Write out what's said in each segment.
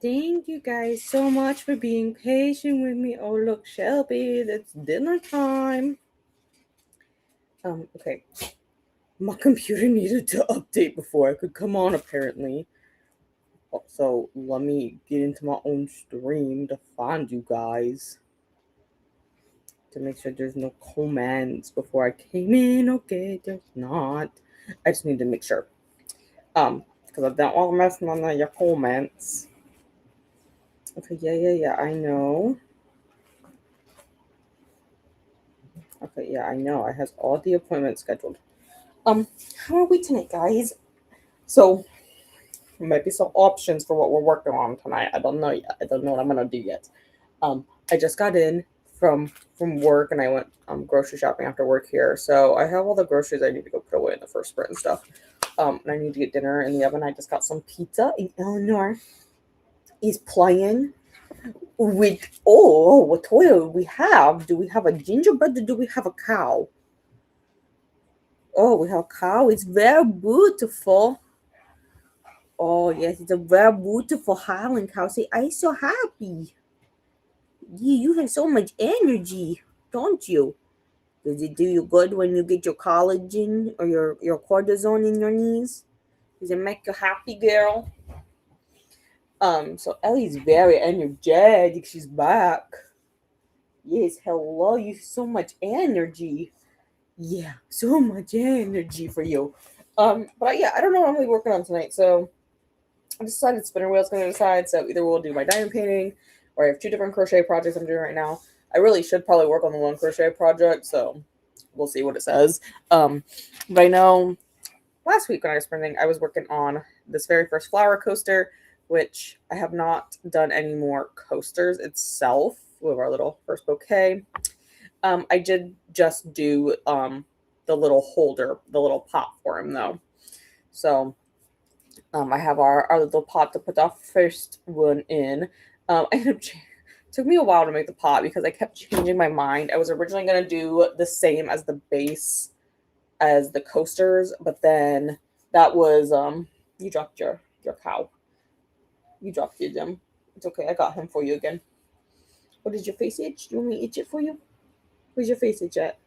Thank you guys so much for being patient with me. Oh, look, Shelby, it's dinner time. Okay. My computer needed to update before I could come on, apparently. So let me get into my own stream to find you guys. To make sure there's no comments before I came in. Okay, there's not. I just need to make sure. Because I don't want to mess on your comments. Okay, yeah, I know. Okay, yeah, I know. I have all the appointments scheduled. How are we tonight, guys? So, there might be some options for what we're working on tonight. I don't know yet. I don't know what I'm gonna do yet. I just got in from work and I went grocery shopping after work here. So I have all the groceries I need to go put away in the first sprint and stuff. And I need to get dinner in the oven. I just got some pizza, and Eleanor is playing with what toy we have. Do we have a gingerbread or do we have a cow? Oh, we have a cow. It's very beautiful. Oh, yes, it's a very beautiful Highland cow. Say, I'm so happy. Yeah, you have so much energy, don't you? Does it do you good when you get your collagen or your cortisone in your knees? Does it make you happy, girl? So Ellie's very energetic. She's back. Yes, hello. You have so much energy. Yeah, so much energy for you. But yeah, I don't know what I'm really working on tonight, so I decided spinner wheel's going to decide. So either we'll do my diamond painting, or I have two different crochet projects I'm doing right now. I really should probably work on the one crochet project, so we'll see what it says. But I know last week when I was sprinting, I was working on this very first flower coaster, which I have not done any more coasters itself with our little first bouquet. I did just do the little holder, the little pot for him though. So I have our little pot to put the first one in. I ended up took me a while to make the pot because I kept changing my mind. I was originally going to do the same as the base as the coasters, but then that was you dropped your cow. You dropped your gem. It's okay. I got him for you again. What is your face itch? Do you want me to itch it for you? Where's your face itch at?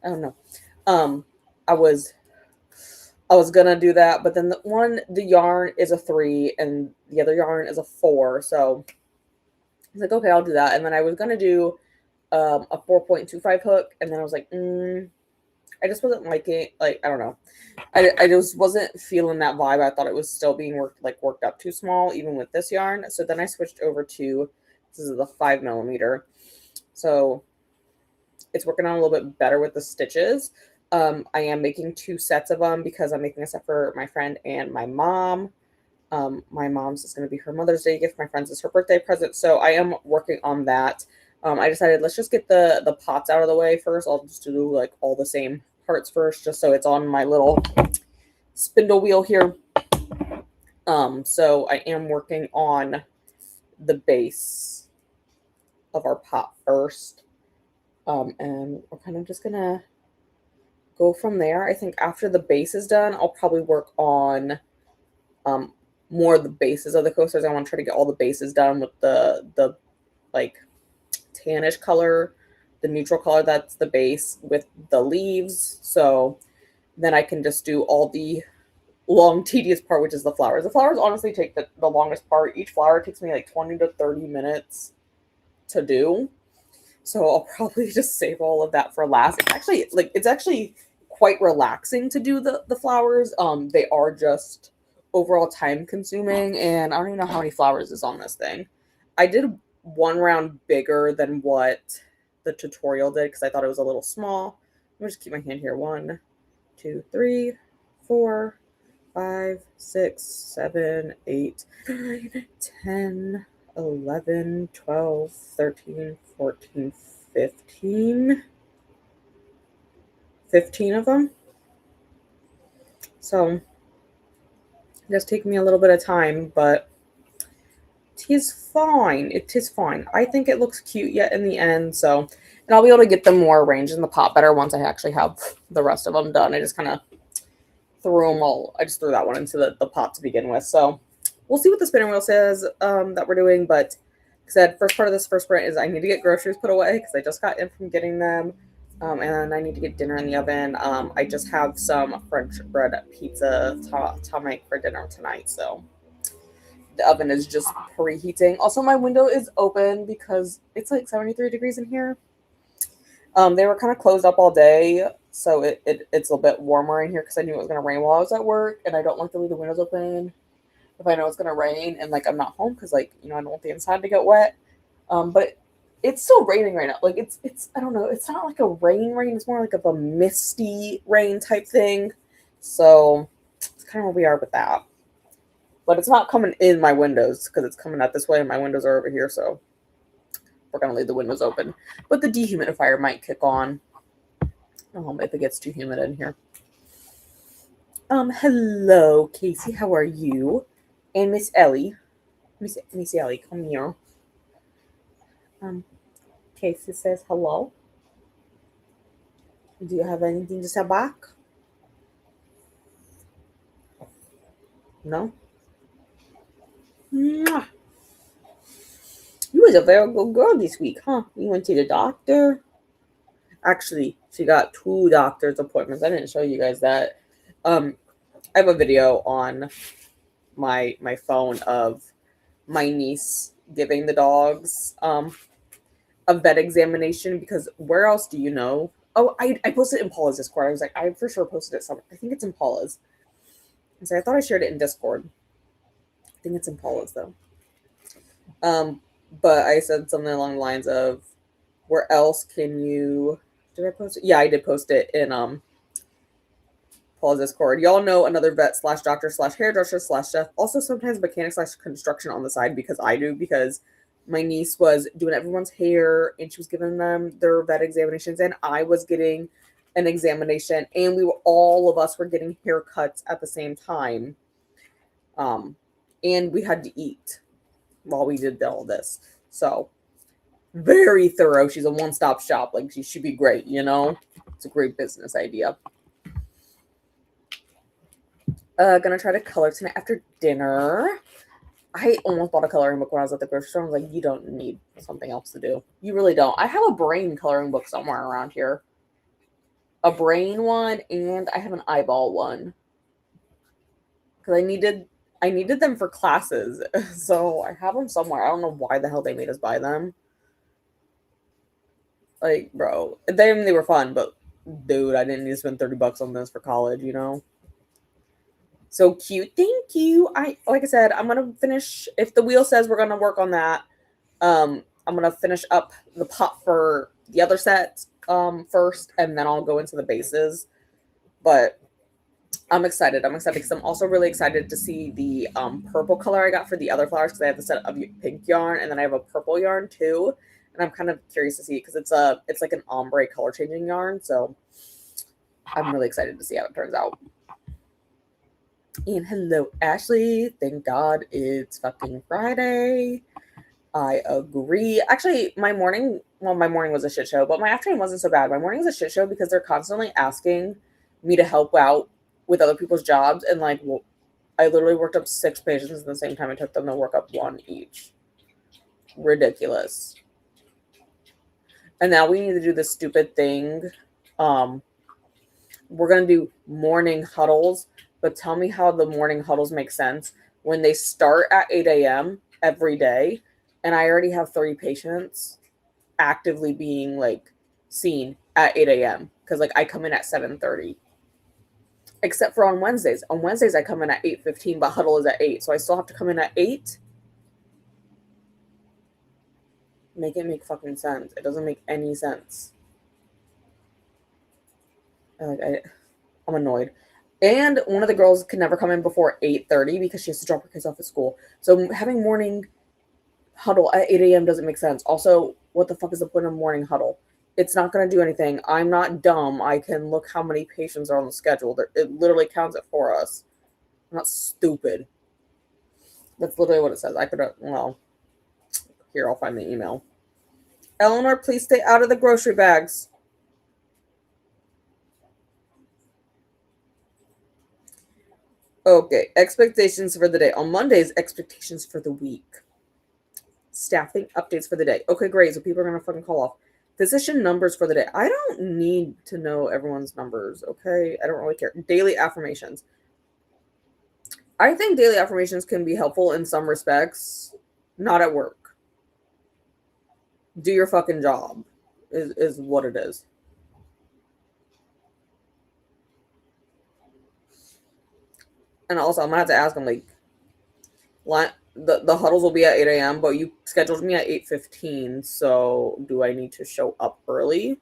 I don't know. I was gonna do that, but then the yarn is a 3 and the other yarn is a 4, so I was like, okay, I'll do that. And then I was gonna do a 4.25 hook, and then I was like, I just wasn't liking, like, I don't know. I just wasn't feeling that vibe. I thought it was still being worked up too small, even with this yarn. So then I switched over to, this is the 5mm. So it's working on a little bit better with the stitches. I am making 2 sets of them because I'm making a set for my friend and my mom. My mom's is going to be her Mother's Day gift. My friend's is her birthday present. So I am working on that. I decided let's just get the pots out of the way first. I'll just do like all the same parts first, just so it's on my little spindle wheel here. So I am working on the base of our pot first. And we're kind of just gonna go from there. I think after the base is done, I'll probably work on more of the bases of the coasters. I want to try to get all the bases done with the like tannish color, the neutral color that's the base with the leaves. So then I can just do all the long tedious part, which is the flowers. The flowers honestly take the longest part. Each flower takes me like 20 to 30 minutes to do. So I'll probably just save all of that for last. It's actually quite relaxing to do the flowers. They are just overall time consuming, and I don't even know how many flowers is on this thing. I did one round bigger than what the tutorial did because I thought it was a little small. Let me just keep my hand here. 1, 2, 3, 4, 5, 6, 7, 8, 9, 10, 11, 12, 13, 14, 15. 15 of them. So it does take me a little bit of time, but it is fine. It is fine. I think it looks cute yet in the end. So, and I'll be able to get them more arranged in the pot better once I actually have the rest of them done. I just kind of threw them all. I just threw that one into the pot to begin with. So we'll see what the spinning wheel says that we're doing. But like I said, first part of this first sprint is I need to get groceries put away because I just got in from getting them. And then I need to get dinner in the oven. I just have some French bread pizza to make for dinner tonight. So the oven is just preheating. Also, my window is open because it's like 73 degrees in here. They were kind of closed up all day, so it's a little bit warmer in here because I knew it was going to rain while I was at work, and I don't like to leave the windows open if I know it's going to rain and, like, I'm not home because, like, I don't want the inside to get wet. But it's still raining right now. Like, it's I don't know. It's not like a rain. It's more like a misty rain type thing. So it's kind of where we are with that. But it's not coming in my windows because it's coming out this way and my windows are over here. So we're going to leave the windows open. But the dehumidifier might kick on if it gets too humid in here. Hello, Casey. How are you? And Miss Ellie. Miss Ellie, come here. Casey says hello. Do you have anything to say back? No? Mwah. You was a very good girl this week, huh? You went to the doctor. Actually, she got 2 doctor's appointments. I didn't show you guys that. I have a video on my phone of my niece giving the dogs a vet examination, because where else do you know? Oh, I posted it in Paula's Discord. I was like, I for sure posted it somewhere. I think it's in Paula's. And so I thought I shared it in Discord. I think it's in Paula's though. But I said something along the lines of, where else can you, did I post it? Yeah, I did post it in Paula's Discord. Y'all know another vet / doctor / hairdresser / chef, also sometimes mechanic / construction on the side, because my niece was doing everyone's hair and she was giving them their vet examinations, and I was getting an examination, and all of us were getting haircuts at the same time. And we had to eat while we did all this. So very thorough. She's a one-stop shop. Like, she should be great, It's a great business idea. Gonna try to color tonight after dinner. I almost bought a coloring book when I was at the grocery store. I was like, you don't need something else to do. You really don't. I have a brain coloring book somewhere around here. A brain one, and I have an eyeball one. Because I needed them for classes. So I have them somewhere. I don't know why the hell they made us buy them. Like, bro. They were fun, but dude, I didn't need to spend $30 on this for college, So cute. Thank you. Like I said, I'm gonna finish, if the wheel says we're gonna work on that. I'm gonna finish up the pot for the other set first, and then I'll go into the bases. But I'm excited. Because I'm also really excited to see the purple color I got for the other flowers, because I have the set of pink yarn, and then I have a purple yarn too. And I'm kind of curious to see, because it's like an ombre color changing yarn. So I'm really excited to see how it turns out. And hello, Ashley. Thank God it's fucking Friday. I agree. Actually, my morning was a shit show, but my afternoon wasn't so bad. My morning was a shit show because they're constantly asking me to help out with other people's jobs. And like, well, I literally worked up 6 patients at the same time it took them to work up 1 each. Ridiculous. And now we need to do this stupid thing. We're going to do morning huddles, but tell me how the morning huddles make sense when they start at 8 a.m. every day, and I already have 30 patients actively being, like, seen at 8 a.m. because, like, I come in at 7:30. Except for on Wednesdays. On Wednesdays, I come in at 8:15, but huddle is at 8. So I still have to come in at 8. Make it make fucking sense. It doesn't make any sense. I'm annoyed. And one of the girls can never come in before 8:30 because she has to drop her kids off at school. So having morning huddle at 8 a.m. doesn't make sense. Also, what the fuck is the point of morning huddle? It's not going to do anything. I'm not dumb. I can look how many patients are on the schedule. It literally counts it for us. I'm not stupid. That's literally what it says. Here, I'll find the email. Eleanor, please stay out of the grocery bags. Okay, expectations for the day. On Mondays, expectations for the week. Staffing updates for the day. Okay, great. So people are gonna fucking call off. Physician numbers for the day. I don't need to know everyone's numbers, okay? I don't really care. Daily affirmations. I think daily affirmations can be helpful in some respects, not at work. Do your fucking job is what it is. And also, I'm gonna have to ask them like, the huddles will be at 8 a.m., but you scheduled me at 8:15. So do I need to show up early?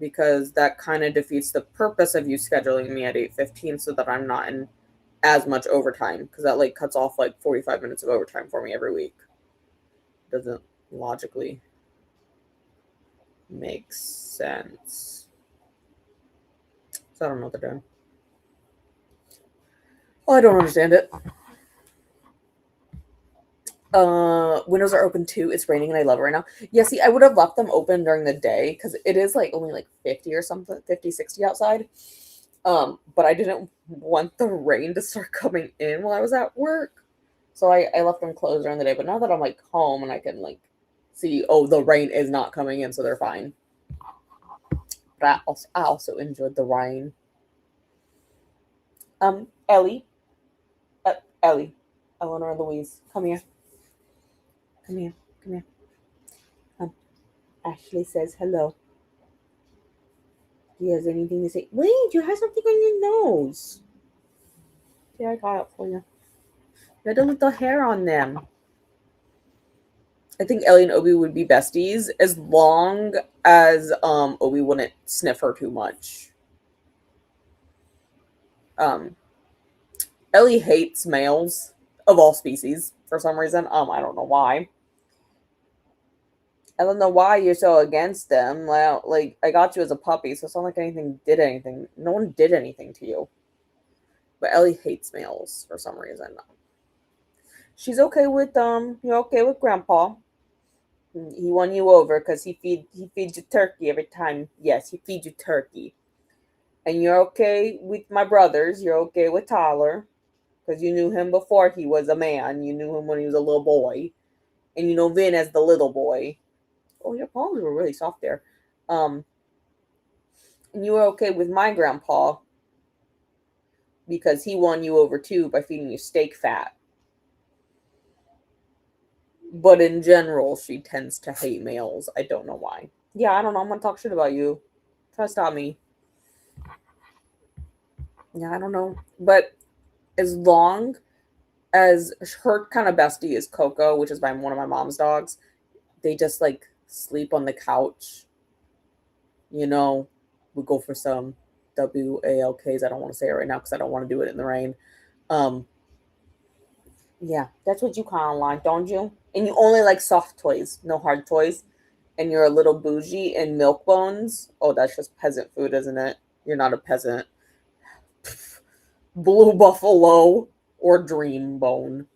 Because that kind of defeats the purpose of you scheduling me at 8:15 so that I'm not in as much overtime, because that like cuts off like 45 minutes of overtime for me every week. Doesn't logically make sense. So I don't know what they're doing. Well, I don't understand it. Windows are open too. It's raining and I love it right now. Yeah, see, I would have left them open during the day because it is like only like 50 or something, 50, 60 outside. But I didn't want the rain to start coming in while I was at work. So I left them closed during the day. But now that I'm like home and I can like see, oh, the rain is not coming in, so they're fine. But I also enjoyed the rain. Ellie, Ellie, Eleanor Louise, come here. Come here. Come here. Um, Ashley says hello. Do you have anything to say? Wait, you have something on your nose. Yeah, I got it for you. You had a little hair on them. I think Ellie and Obi would be besties as long as Obi wouldn't sniff her too much. Um, Ellie hates males of all species for some reason. I don't know why. I don't know why you're so against them. Well, like I got you as a puppy, so it's not like anything did anything. No one did anything to you. But Ellie hates males for some reason. She's okay with You're okay with Grandpa. He won you over because he feeds you turkey every time. Yes, he feeds you turkey. And you're okay with my brothers. You're okay with Tyler because you knew him before he was a man. You knew him when he was a little boy, and you know Vin as the little boy. Oh, your palms were really soft there. And you were okay with my grandpa because he won you over too by feeding you steak fat. But in general, she tends to hate males. I don't know why. Yeah, I don't know. I'm gonna talk shit about you. Try to stop me. Yeah, I don't know. But as long as her kind of bestie is Coco, which is by one of my mom's dogs, they just like sleep on the couch. You know, we go for some WALKs. I don't want to say it right now because I don't want to do it in the rain. Yeah, that's what you kind of like, don't you? And you only like soft toys, no hard toys. And you're a little bougie and milk bones. Oh, that's just peasant food, isn't it? You're not a peasant. Blue buffalo or dream bone.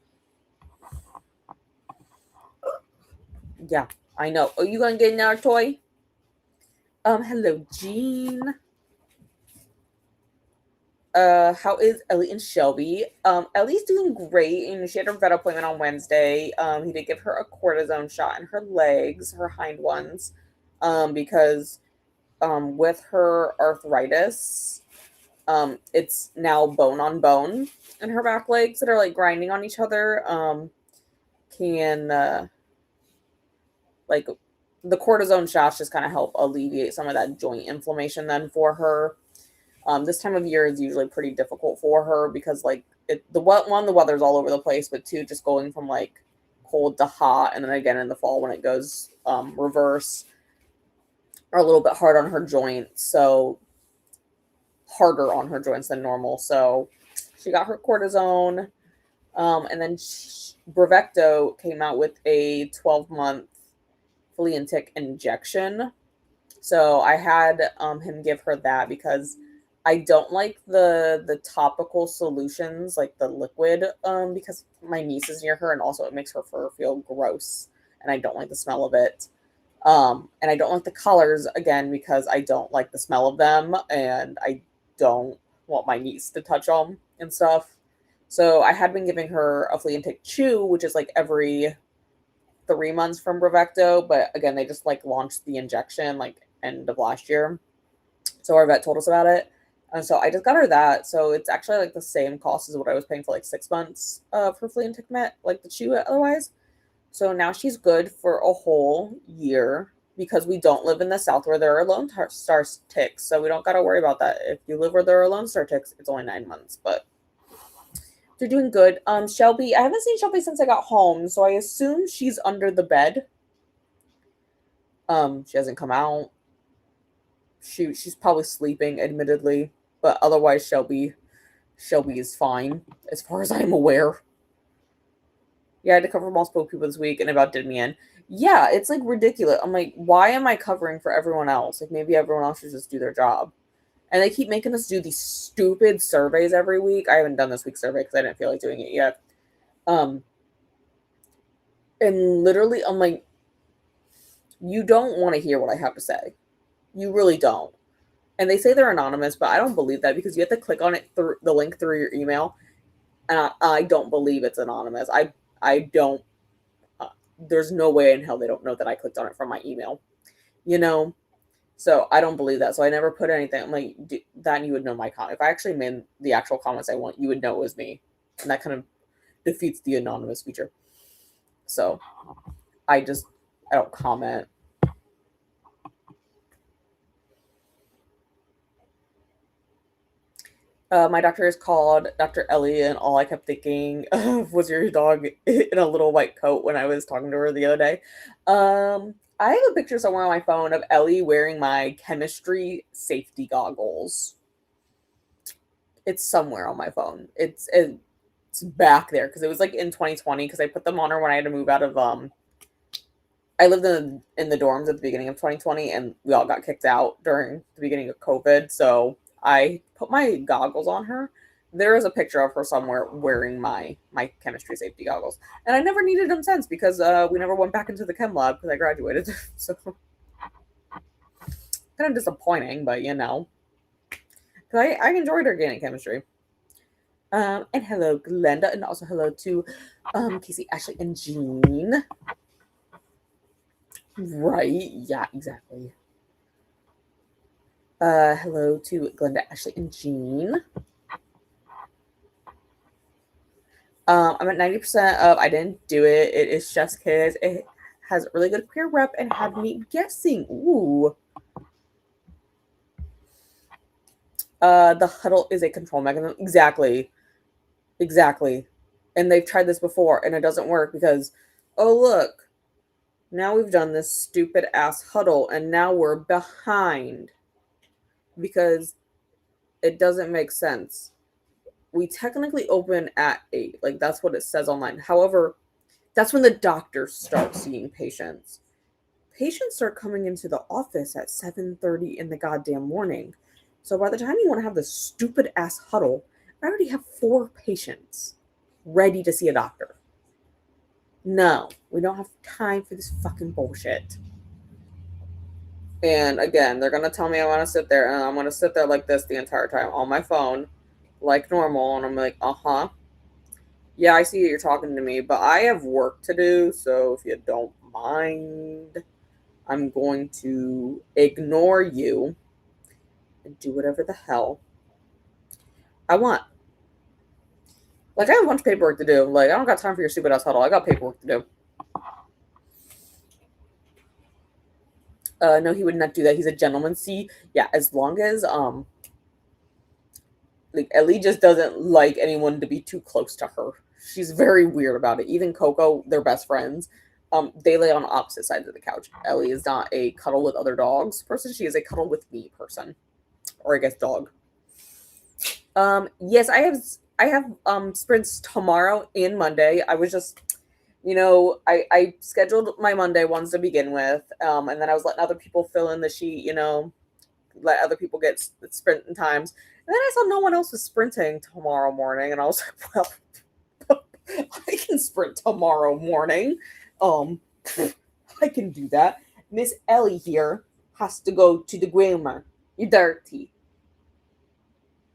Yeah, I know. Are you gonna get another toy? Hello, Jean. How is Ellie and Shelby? Ellie's doing great, and she had her vet appointment on Wednesday. He did give her a cortisone shot in her legs, her hind ones, because with her arthritis, it's now bone on bone in her back legs that are like grinding on each other. Can like the cortisone shots just kind of help alleviate some of that joint inflammation then for her. This time of year is usually pretty difficult for her because like the weather's all over the place, but two, just going from like cold to hot, and then again in the fall when it goes reverse, are a little bit hard on her joints. So harder on her joints than normal. So she got her cortisone, and then Brevecto came out with a 12-month flea and tick injection. So I had him give her that because I don't like the topical solutions, like the liquid, because my niece is near her, and also it makes her fur feel gross, and I don't like the smell of it. And I don't like the colors again because I don't like the smell of them, and I don't want my niece to touch them and stuff. So I had been giving her a flea and tick chew, which is like every 3 months from Bravecto, but again, they just like launched the injection like end of last year. So our vet told us about it. And so I just got her that. So it's actually like the same cost as what I was paying for like 6 months for flea and tick met, like the chew otherwise. So now she's good for a whole year because we don't live in the South where there are Lone Star ticks. So we don't got to worry about that. If you live where there are Lone Star ticks, it's only 9 months, but they're doing good. Shelby, I haven't seen Shelby since I got home, so I assume she's under the bed. She hasn't come out. She's probably sleeping, admittedly, but otherwise Shelby is fine as far as I'm aware. Yeah, I had to cover multiple people this week and about did me in. Yeah, it's like ridiculous. I'm like, why am I covering for everyone else? Like maybe everyone else should just do their job. And they keep making us do these stupid surveys every week. I haven't done this week's survey because I didn't feel like doing it yet. And literally, I'm like, you don't want to hear what I have to say. You really don't. And they say they're anonymous, but I don't believe that because you have to click on it through the link through your email. And I don't believe it's anonymous. I don't. There's no way in hell they don't know that I clicked on it from my email. You know? So I don't believe that. So I never put anything. I'm like, that you would know my comment. If I actually made the actual comments I want, you would know it was me. And that kind of defeats the anonymous feature. So I don't comment. My doctor is called Dr. Ellie, and all I kept thinking of was your dog in a little white coat when I was talking to her the other day. I have a picture somewhere on my phone of Ellie wearing my chemistry safety goggles. It's somewhere on my phone. It's back there because it was like in 2020 because I put them on her when I had to move out of I lived in the dorms at the beginning of 2020 and we all got kicked out during the beginning of COVID. So I put my goggles on her. There is a picture of her somewhere wearing my chemistry safety goggles. And I never needed them since because we never went back into the chem lab because I graduated. So kind of disappointing, but you know. I enjoyed organic chemistry. And hello, Glenda, and also hello to Casey, Ashley, and Jean. Right, yeah, exactly. Hello to Glenda, Ashley, and Jean. I'm at 90% of I didn't do it. It is Chef's Kiss. It has really good peer rep and had me guessing. Ooh. The huddle is a control mechanism. Exactly. And they've tried this before and it doesn't work because, oh, look. Now we've done this stupid ass huddle and now we're behind because it doesn't make sense. We technically open at 8. Like, that's what it says online. However, that's when the doctors start seeing patients. Patients start coming into the office at 7:30 in the goddamn morning. So by the time you want to have this stupid ass huddle, I already have 4 patients ready to see a doctor. No, we don't have time for this fucking bullshit. And again, they're going to tell me I want to sit there, and I'm going to sit there like this the entire time on my phone, like normal. And I'm like, uh-huh. Yeah, I see you're talking to me, but I have work to do. So if you don't mind, I'm going to ignore you and do whatever the hell I want. Like, I have a bunch of paperwork to do. Like, I don't got time for your stupid ass huddle. I got paperwork to do. No, he would not do that. He's a gentleman. See, yeah, as long as like Ellie just doesn't like anyone to be too close to her. She's very weird about it. Even Coco, they're best friends. They lay on opposite sides of the couch. Ellie is not a cuddle with other dogs person. She is a cuddle with me person, or I guess dog. Yes, I have sprints tomorrow and Monday. I was just, I scheduled my Monday ones to begin with, and then I was letting other people fill in the sheet. Let other people get sprinting times. And then I saw no one else was sprinting tomorrow morning, and I was like, well, I can sprint tomorrow morning. I can do that. Miss Ellie here has to go to the groomer. You're dirty.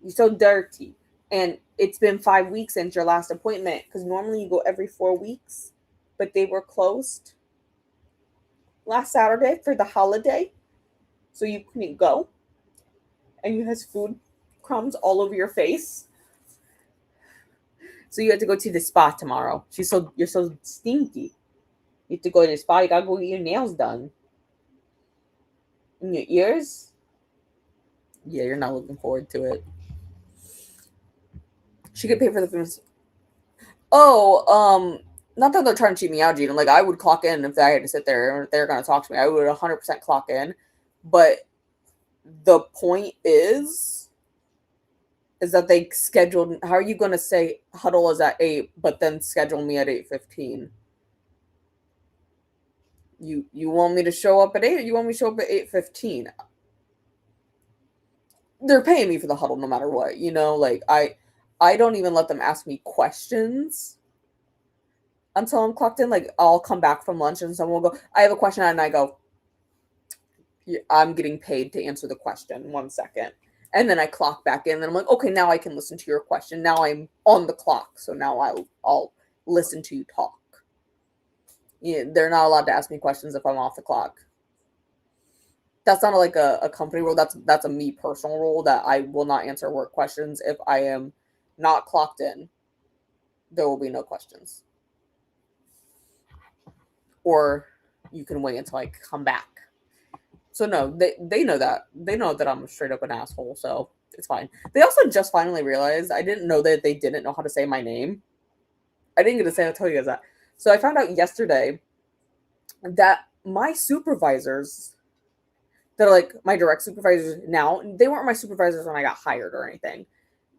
You're so dirty. And it's been 5 weeks since your last appointment because normally you go every 4 weeks, but they were closed last Saturday for the holiday. So you couldn't go. And you had food crumbs all over your face. So you had to go to the spa tomorrow. You're so stinky. You have to go to the spa. You gotta go get your nails done. And your ears. Yeah, you're not looking forward to it. She could pay for the food. Oh, not that they're trying to cheat me out, Gina. Like, I would clock in if I had to sit there and if they're going to talk to me. I would 100% clock in. But the point is that they scheduled. How are you going to say huddle is at 8, but then schedule me at 8:15? You want me to show up at 8 or you want me to show up at 8:15? They're paying me for the huddle no matter what. Like, I don't even let them ask me questions until I'm clocked in. Like, I'll come back from lunch and someone will go, I have a question, and I go, I'm getting paid to answer the question. 1 second. And then I clock back in and I'm like, okay, now I can listen to your question. Now I'm on the clock. So now I'll listen to you talk. Yeah, they're not allowed to ask me questions if I'm off the clock. That's not like a company rule. That's a me personal rule that I will not answer work questions if I am not clocked in. There will be no questions. Or you can wait until I come back. So no, they know that. They know that I'm straight up an asshole, so it's fine. They also just finally realized I didn't know that they didn't know how to say my name. I didn't get to say, I'll tell you guys that. So I found out yesterday that my supervisors, that are like my direct supervisors now, they weren't my supervisors when I got hired or anything.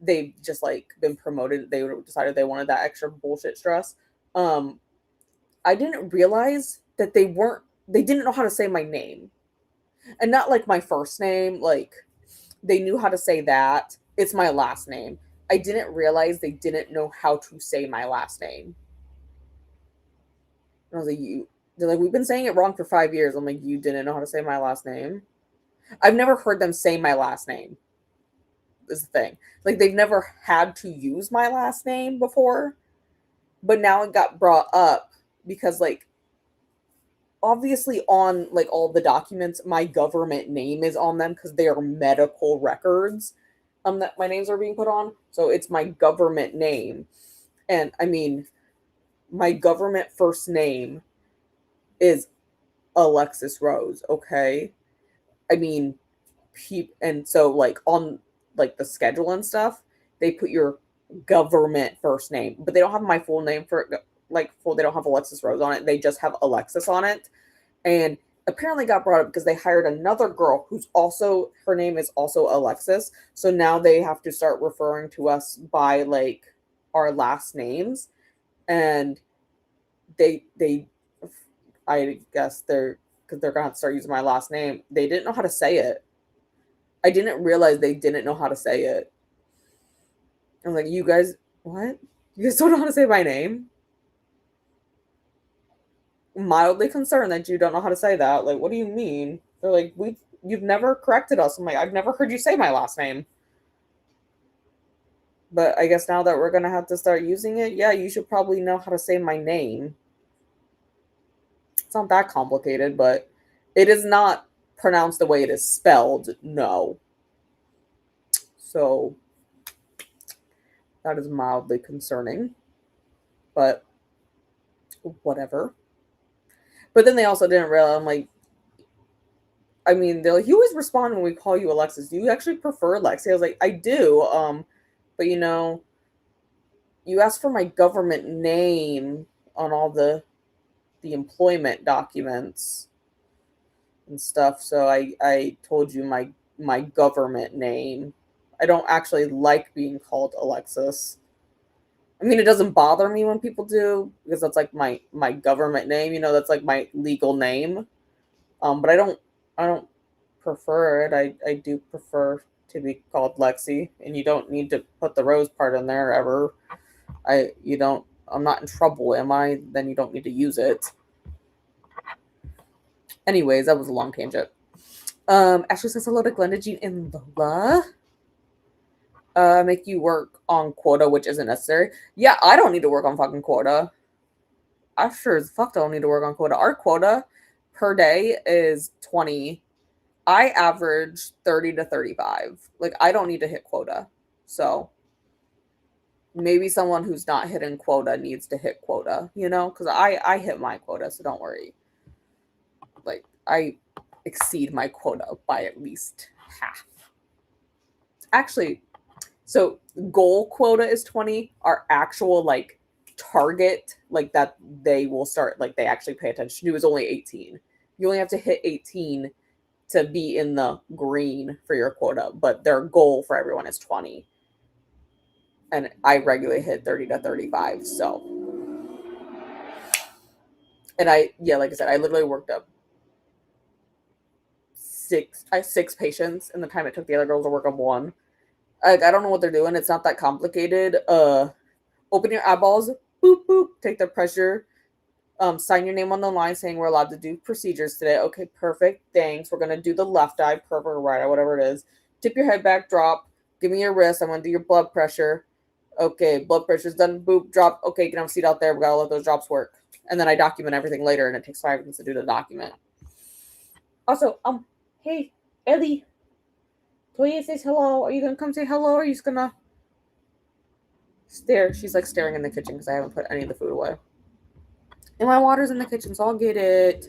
They've just like been promoted. They decided they wanted that extra bullshit stress. I didn't realize that they didn't know how to say my name. And not like my first name, like they knew how to say that. It's my last name. I didn't realize they didn't know how to say my last name. And I was like, they're like, we've been saying it wrong for 5 years. I'm like, you didn't know how to say my last name? I've never heard them say my last name. Is the thing. Like, they've never had to use my last name before. But now it got brought up because, like, obviously on like all the documents, my government name is on them because they are medical records that my names are being put on. So it's my government name. And I mean, my government first name is Alexis Rose, okay? I mean, and so like on like the schedule and stuff, they put your government first name, but they don't have my full name for like they don't have Alexis Rose on it. They just have Alexis on it. And apparently got brought up because they hired another girl who's also, her name is also Alexis. So now they have to start referring to us by like our last names. And I guess because they're going to have to start using my last name. They didn't know how to say it. I didn't realize they didn't know how to say it. I was like, you guys, what? You guys don't know how to say my name? Mildly concerned that you don't know how to say that. Like, what do you mean? They're like, you've never corrected us. I'm like, I've never heard you say my last name. But I guess now that we're gonna have to start using it, yeah, you should probably know how to say my name. It's not that complicated, but it is not pronounced the way it is spelled, no. So that is mildly concerning. But whatever. But then they also didn't realize, I'm like, I mean, they're like, you always respond when we call you Alexis. Do you actually prefer Lexi? I was like, I do. But you asked for my government name on all the employment documents and stuff. So I told you my government name. I don't actually like being called Alexis. I mean, it doesn't bother me when people do because that's like my government name. That's like my legal name. But I don't prefer it. I do prefer to be called Lexi, and you don't need to put the Rose part in there ever. I'm not in trouble, am I? Then you don't need to use it. Anyways, that was a long tangent. Ashley says hello to Glenda, Jean, and Lola. Make you work on quota, which isn't necessary. Yeah, I don't need to work on fucking quota. I sure as fuck don't need to work on quota. Our quota per day is 20. I average 30 to 35. Like, I don't need to hit quota. So maybe someone who's not hitting quota needs to hit quota, you know? Because I hit my quota, so don't worry. Like, I exceed my quota by at least half. Actually, so goal quota is 20. Our actual, like, target, like, that they will start, like, they actually pay attention to is only 18. You only have to hit 18 to be in the green for your quota, but their goal for everyone is 20. And I regularly hit 30 to 35. So, and like I said, I literally worked up six patients in the time it took the other girls to work up one. I don't know what they're doing. It's not that complicated. Open your eyeballs, boop, boop, take the pressure, sign your name on the line saying we're allowed to do procedures today. Okay, perfect. Thanks. We're going to do the left eye, perfect, right eye, whatever it is. Tip your head back, drop. Give me your wrist. I'm going to do your blood pressure. Okay, blood pressure's done. Boop, drop. Okay, you can have a seat out there. We got to let those drops work. And then I document everything later, and it takes 5 minutes to do the document. Also, hey, Ellie. Toya says hello. Are you going to come say hello, or are you just going to stare? She's like staring in the kitchen because I haven't put any of the food away. And my water's in the kitchen, so I'll get it.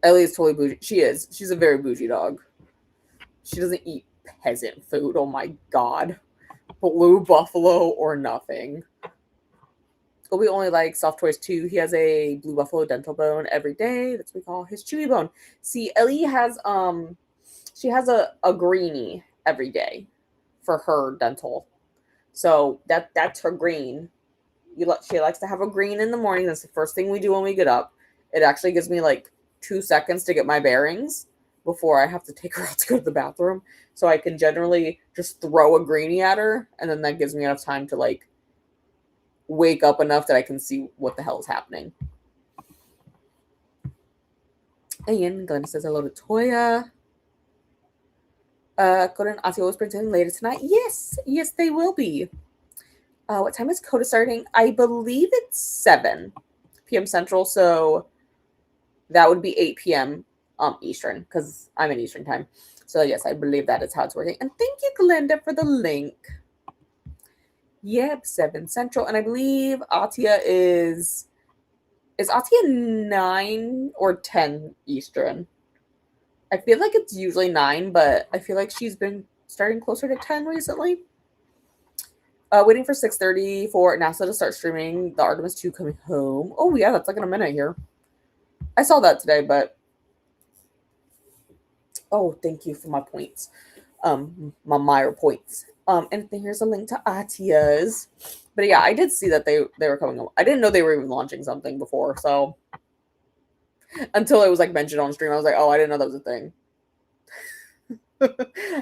Ellie is totally bougie. She is. She's a very bougie dog. She doesn't eat peasant food. Oh my god. Blue buffalo or nothing. Obi only likes soft toys too. He has a blue buffalo dental bone every day. That's what we call his chewy bone. See, Ellie has she has a greenie every day for her dental. So that's her green. She likes to have a green in the morning. That's the first thing we do when we get up. It actually gives me like 2 seconds to get my bearings before I have to take her out to go to the bathroom. So I can generally just throw a greenie at her, and then that gives me enough time to like wake up enough that I can see what the hell is happening. And Glenda says hello to Toya. Coda and Ozzy always pretending later tonight. Yes, they will be. What time is Coda starting? I believe it's 7 p.m. Central, so that would be 8 p.m. Eastern, because I'm in Eastern time. So yes, I believe that is how it's working. And thank you, Glenda, for the link. Yep, 7 Central. And I believe Atia is Atia 9 or 10 Eastern? I feel like it's usually 9, but I feel like she's been starting closer to 10 recently. Waiting for 6:30 for NASA to start streaming the Artemis 2 coming home. Oh yeah, that's like in a minute here. I saw that today, but oh, thank you for my points. My Meyer points. And here's a link to Atia's. But yeah, I did see that they were coming home. I didn't know they were even launching something before, so until it was like mentioned on stream, I was like, oh, I didn't know that was a thing.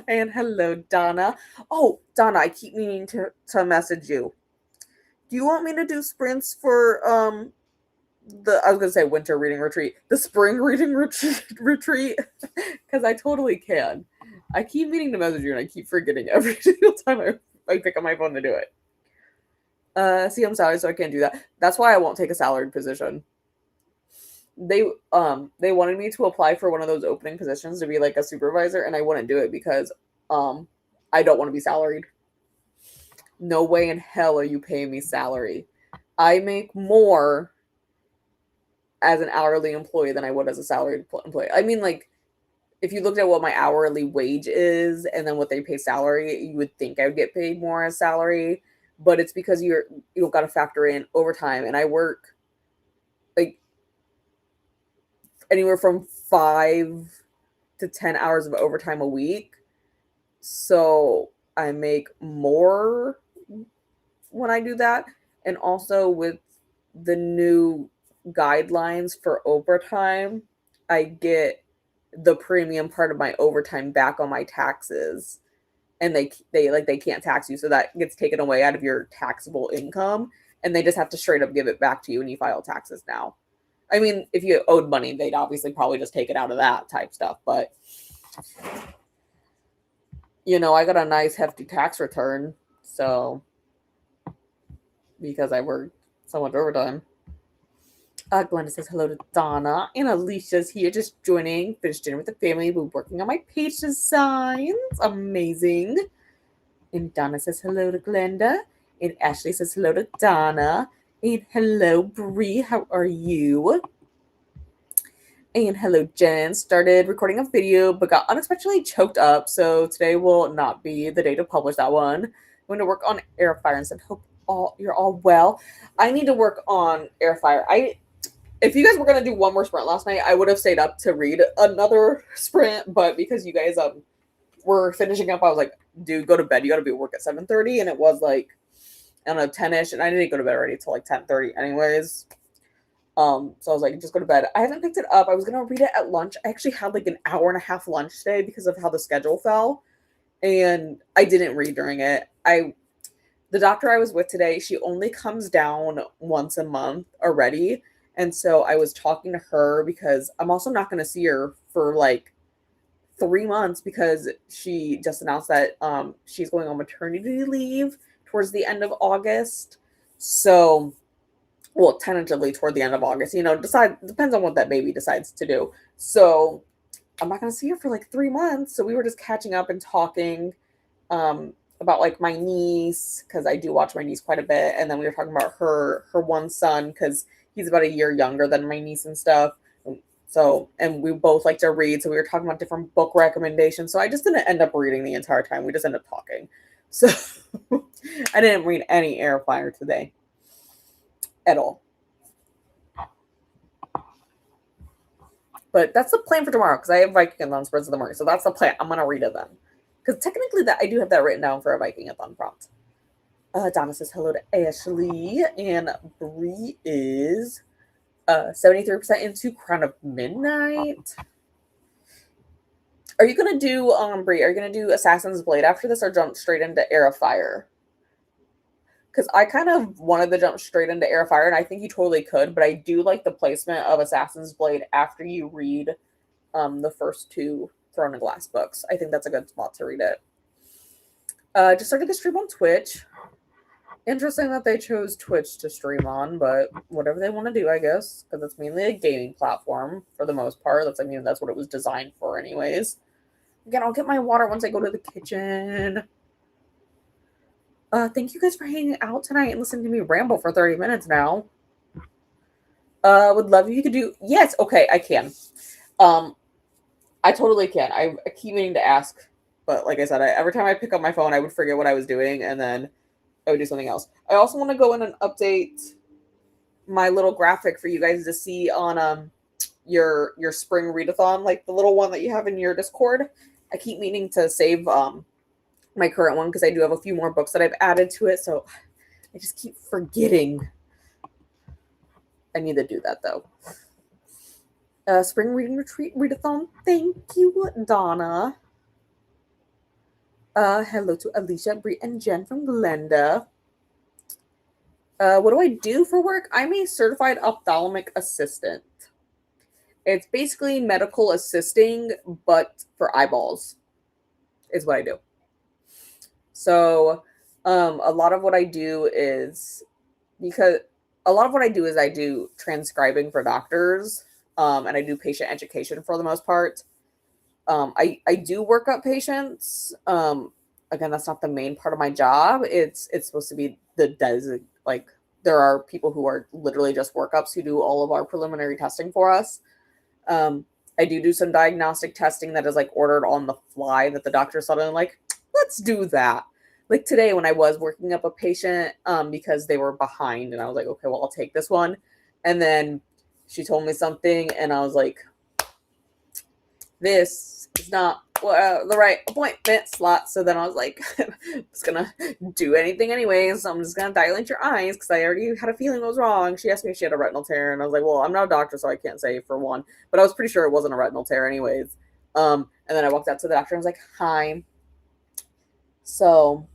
And hello, Donna. Oh, Donna, I keep meaning to message you. Do you want me to do sprints for I was gonna say winter reading retreat, the spring reading retreat? Because I totally can. I keep meaning to message you and I keep forgetting every single time I pick up my phone to do it. See, I'm sorry, so I can't do that. That's why I won't take a salaried position. They wanted me to apply for one of those opening positions to be like a supervisor, and I wouldn't do it because I don't want to be salaried. No way in hell are you paying me salary. I make more as an hourly employee than I would as a salaried employee. I mean, like, if you looked at what my hourly wage is and then what they pay salary, you would think I would get paid more as salary, but it's because you've got to factor in overtime, and I work like anywhere from 5 to 10 hours of overtime a week. So I make more when I do that. And also with the new guidelines for overtime, I get the premium part of my overtime back on my taxes. And they can't tax you, so that gets taken away out of your taxable income, and they just have to straight up give it back to you when you file taxes now. I mean, if you owed money, they'd obviously probably just take it out of that type stuff, but I got a nice hefty tax return. So, because I worked so much overtime. Glenda says hello to Donna. And Alicia's here just joining. Finished dinner with the family. We're working on my page designs. Amazing. And Donna says hello to Glenda. And Ashley says hello to Donna. And hello, Bree. How are you? And hello, Jen. Started recording a video, but got unexpectedly choked up. So today will not be the day to publish that one. I'm going to work on air fire instead. Hope you're all well. I need to work on air fire. If you guys were going to do one more sprint last night, I would have stayed up to read another sprint. But because you guys were finishing up, I was like, dude, go to bed. You got to be at work at 7:30. And it was like, I don't know, 10-ish. And I didn't go to bed already until like 10:30 anyways. So I was like, just go to bed. I haven't picked it up. I was going to read it at lunch. I actually had like an hour and a half lunch today because of how the schedule fell. And I didn't read during it. The doctor I was with today, she only comes down once a month already. And so I was talking to her because I'm also not going to see her for like 3 months because she just announced that she's going on maternity leave towards the end of August. So, well, tentatively toward the end of August, depends on what that baby decides to do. So I'm not going to see her for like 3 months. So we were just catching up and talking about like my niece, because I do watch my niece quite a bit. And then we were talking about her one son, because he's about a year younger than my niece and stuff. So, and we both like to read. So we were talking about different book recommendations. So I just didn't end up reading the entire time. We just ended up talking. So I didn't read any air fire today at all. But that's the plan for tomorrow, because I have Viking-a-thon spreads in the morning. So that's the plan. I'm going to read it then. Because technically I do have that written down for a Viking-a-thon prompt. Donna says hello to Ashley. And Bree is 73% into Crown of Midnight. Are you going to do, Bree, are you going to do Assassin's Blade after this or jump straight into Air of Fire? Because I kind of wanted to jump straight into Air of Fire, and I think you totally could, but I do like the placement of Assassin's Blade after you read the first 2 Throne of Glass books. I think that's a good spot to read it. Just started the stream on Twitch. Interesting that they chose Twitch to stream on, but whatever they want to do, I guess, because it's mainly a gaming platform for the most part. That's what it was designed for anyways. Again, I'll get my water once I go to the kitchen. Thank you guys for hanging out tonight and listening to me ramble for 30 minutes now. Would love if you could do... Yes, okay, I can. I totally can. I keep meaning to ask, but like I said, every time I pick up my phone, I would forget what I was doing, and then I would do something else. I also want to go in and update my little graphic for you guys to see on your spring readathon, like the little one that you have in your Discord. I keep meaning to save my current one because I do have a few more books that I've added to it, so I just keep forgetting. I need to do that though. Spring reading retreat readathon. Thank you, Donna. Hello to Alicia, Bree, and Jen from Glenda. What do I do for work? I'm a certified ophthalmic assistant. It's basically medical assisting, but for eyeballs is what I do. So a lot of what I do is I do transcribing for doctors, and I do patient education for the most part. I do work up patients. Again, that's not the main part of my job. It's supposed to be there are people who are literally just workups who do all of our preliminary testing for us. I do some diagnostic testing that is like ordered on the fly that the doctor suddenly like, let's do that. Like today when I was working up a patient because they were behind and I was like, okay, well, I'll take this one. And then she told me something and I was like, this is not the right appointment slot. So then I was like, I'm just gonna do anything anyways. So I'm just gonna dilate your eyes because I already had a feeling it was wrong. She asked me if she had a retinal tear, and I was like, well, I'm not a doctor, so I can't say for one. But I was pretty sure it wasn't a retinal tear anyways. And then I walked out to the doctor and I was like, hi. So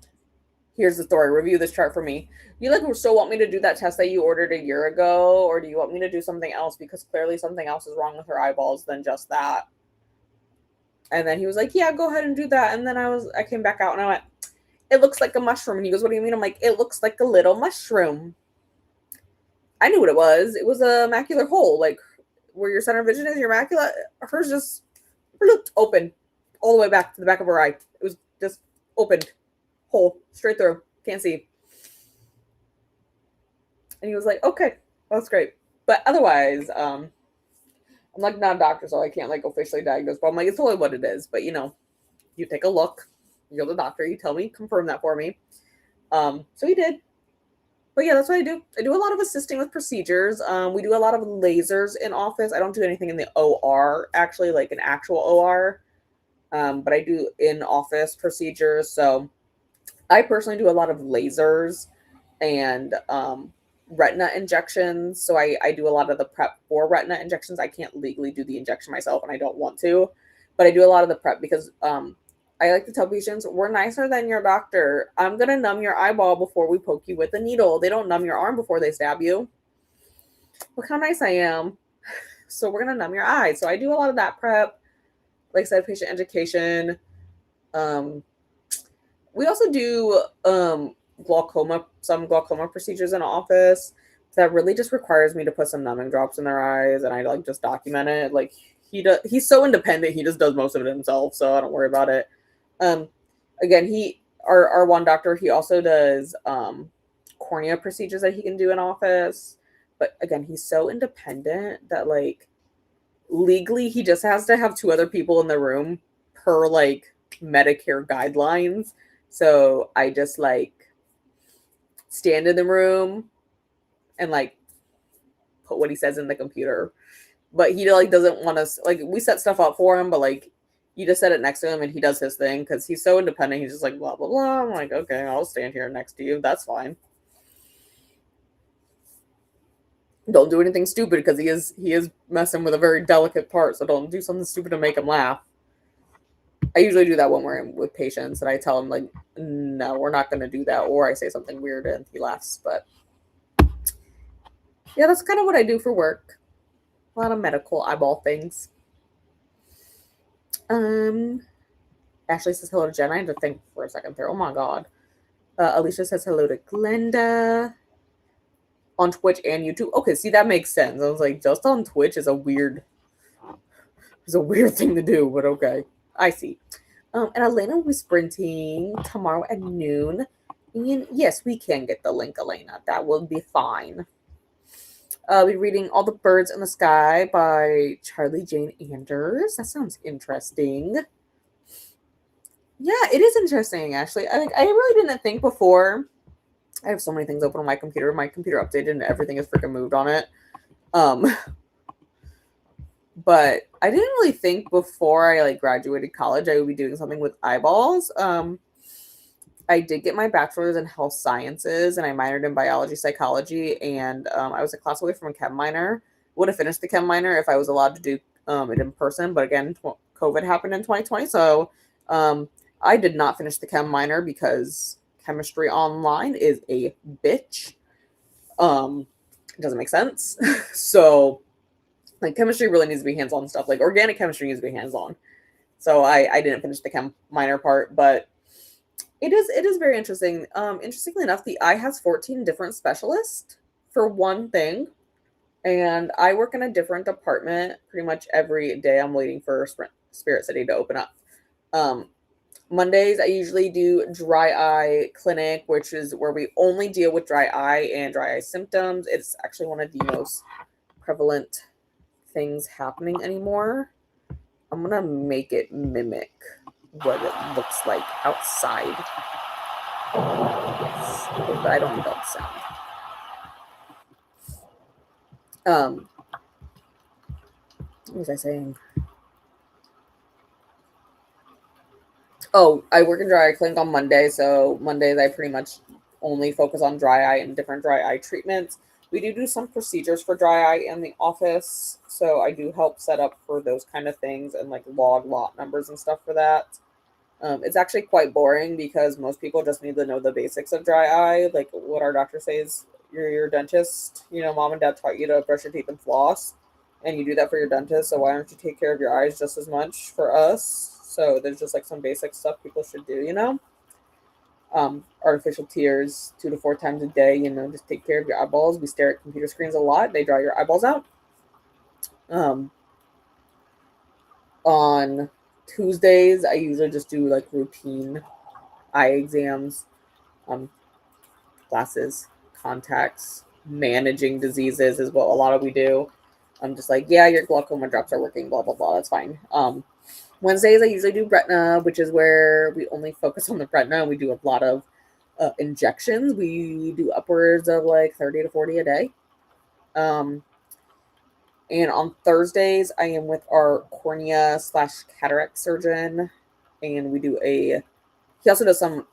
here's the story. Review this chart for me. You still want me to do that test that you ordered a year ago, or do you want me to do something else? Because clearly something else is wrong with her eyeballs than just that. And then he was like, yeah, go ahead and do that. And then I came back out and I went, it looks like a mushroom. And he goes, what do you mean? I'm like, it looks like a little mushroom. I knew what it was. It was a macular hole, like where your center of vision is, your macula. Hers just looked open all the way back to the back of her eye. It was just opened, hole, straight through. Can't see. And he was like, okay, that's great. But otherwise, I'm like not a doctor, so I can't like officially diagnose. But I'm like, it's only what it is. But you take a look. You're the doctor. You tell me, confirm that for me. So he did. But yeah, that's what I do. I do a lot of assisting with procedures. We do a lot of lasers in office. I don't do anything in the OR, actually, like an actual OR. But I do in office procedures. So I personally do a lot of lasers and retina injections. So I do a lot of the prep for retina injections. I can't legally do the injection myself, and I don't want to. But I do a lot of the prep because I like to tell patients, we're nicer than your doctor. I'm going to numb your eyeball before we poke you with a needle. They don't numb your arm before they stab you. Look how nice I am. So we're going to numb your eye. So I do a lot of that prep. Like I said, patient education. We also do some glaucoma procedures in office that really just requires me to put some numbing drops in their eyes, and I like just document it. Like he's so independent, he just does most of it himself, so I don't worry about it. Again, our one doctor, he also does cornea procedures that he can do in office. But again, he's so independent that like legally he just has to have 2 other people in the room per like Medicare guidelines. So I just like stand in the room and like put what he says in the computer. But he like doesn't want us, like we set stuff up for him, but like you just set it next to him and he does his thing because he's so independent. He's just like blah blah blah. I'm like, okay, I'll stand here next to you. That's fine. Don't do anything stupid because he is messing with a very delicate part. So don't do something stupid to make him laugh. I usually do that when we're in with patients, and I tell him like, no, we're not going to do that, or I say something weird and he laughs. But yeah, that's kind of what I do for work. A lot of medical eyeball things. Ashley says hello to Jen. I had to think for a second there. Oh my god. Alicia says hello to Glenda on Twitch and YouTube. Okay, see, that makes sense. I was like, just on Twitch is a weird thing to do, but okay. I see. And Elena will be sprinting tomorrow at noon. And yes, we can get the link, Elena. That will be fine. I'll be reading All the Birds in the Sky by Charlie Jane Anders. That sounds interesting. Yeah, it is interesting, actually. I really didn't think before. I have so many things open on my computer. My computer updated and everything is freaking moved on it. But I didn't really think before I like graduated college I would be doing something with eyeballs. I did get my bachelor's in health sciences and I minored in biology psychology, and I was a class away from a chem minor. Would have finished the chem minor if I was allowed to do it in person, but again, COVID happened in 2020, so I did not finish the chem minor because chemistry online is a bitch. It doesn't make sense. So like chemistry really needs to be hands-on stuff. Like organic chemistry needs to be hands-on. So I didn't finish the chem minor part, but it is very interesting. Interestingly enough, the eye has 14 different specialists for one thing. And I work in a different department pretty much every day. I'm waiting for Spirit City to open up. Mondays, I usually do dry eye clinic, which is where we only deal with dry eye and dry eye symptoms. It's actually one of the most prevalent things happening anymore. I'm going to make it mimic what it looks like outside. Yes, but I don't need all the sound. What was I saying? Oh, I work in dry eye clinic on Monday, so Mondays I pretty much only focus on dry eye and different dry eye treatments. We do some procedures for dry eye in the office, so I do help set up for those kind of things and like log lot numbers and stuff for that. It's actually quite boring because most people just need to know the basics of dry eye, like what our doctor says. You're your dentist. Mom and dad taught you to brush your teeth and floss, and you do that for your dentist. So why don't you take care of your eyes just as much for us? So there's just like some basic stuff people should do, you know? Artificial tears 2 to 4 times a day, you know, just take care of your eyeballs. We stare at computer screens a lot. They dry your eyeballs out. On Tuesdays, I usually just do like routine eye exams, um, glasses, contacts, managing diseases is what a lot of we do. I'm just like, yeah, your glaucoma drops are working, blah, blah, blah. That's fine. Wednesdays, I usually do retina, which is where we only focus on the retina. And we do a lot of injections. We do upwards of like 30 to 40 a day. And on Thursdays, I am with our cornea / cataract surgeon. And we do he also does some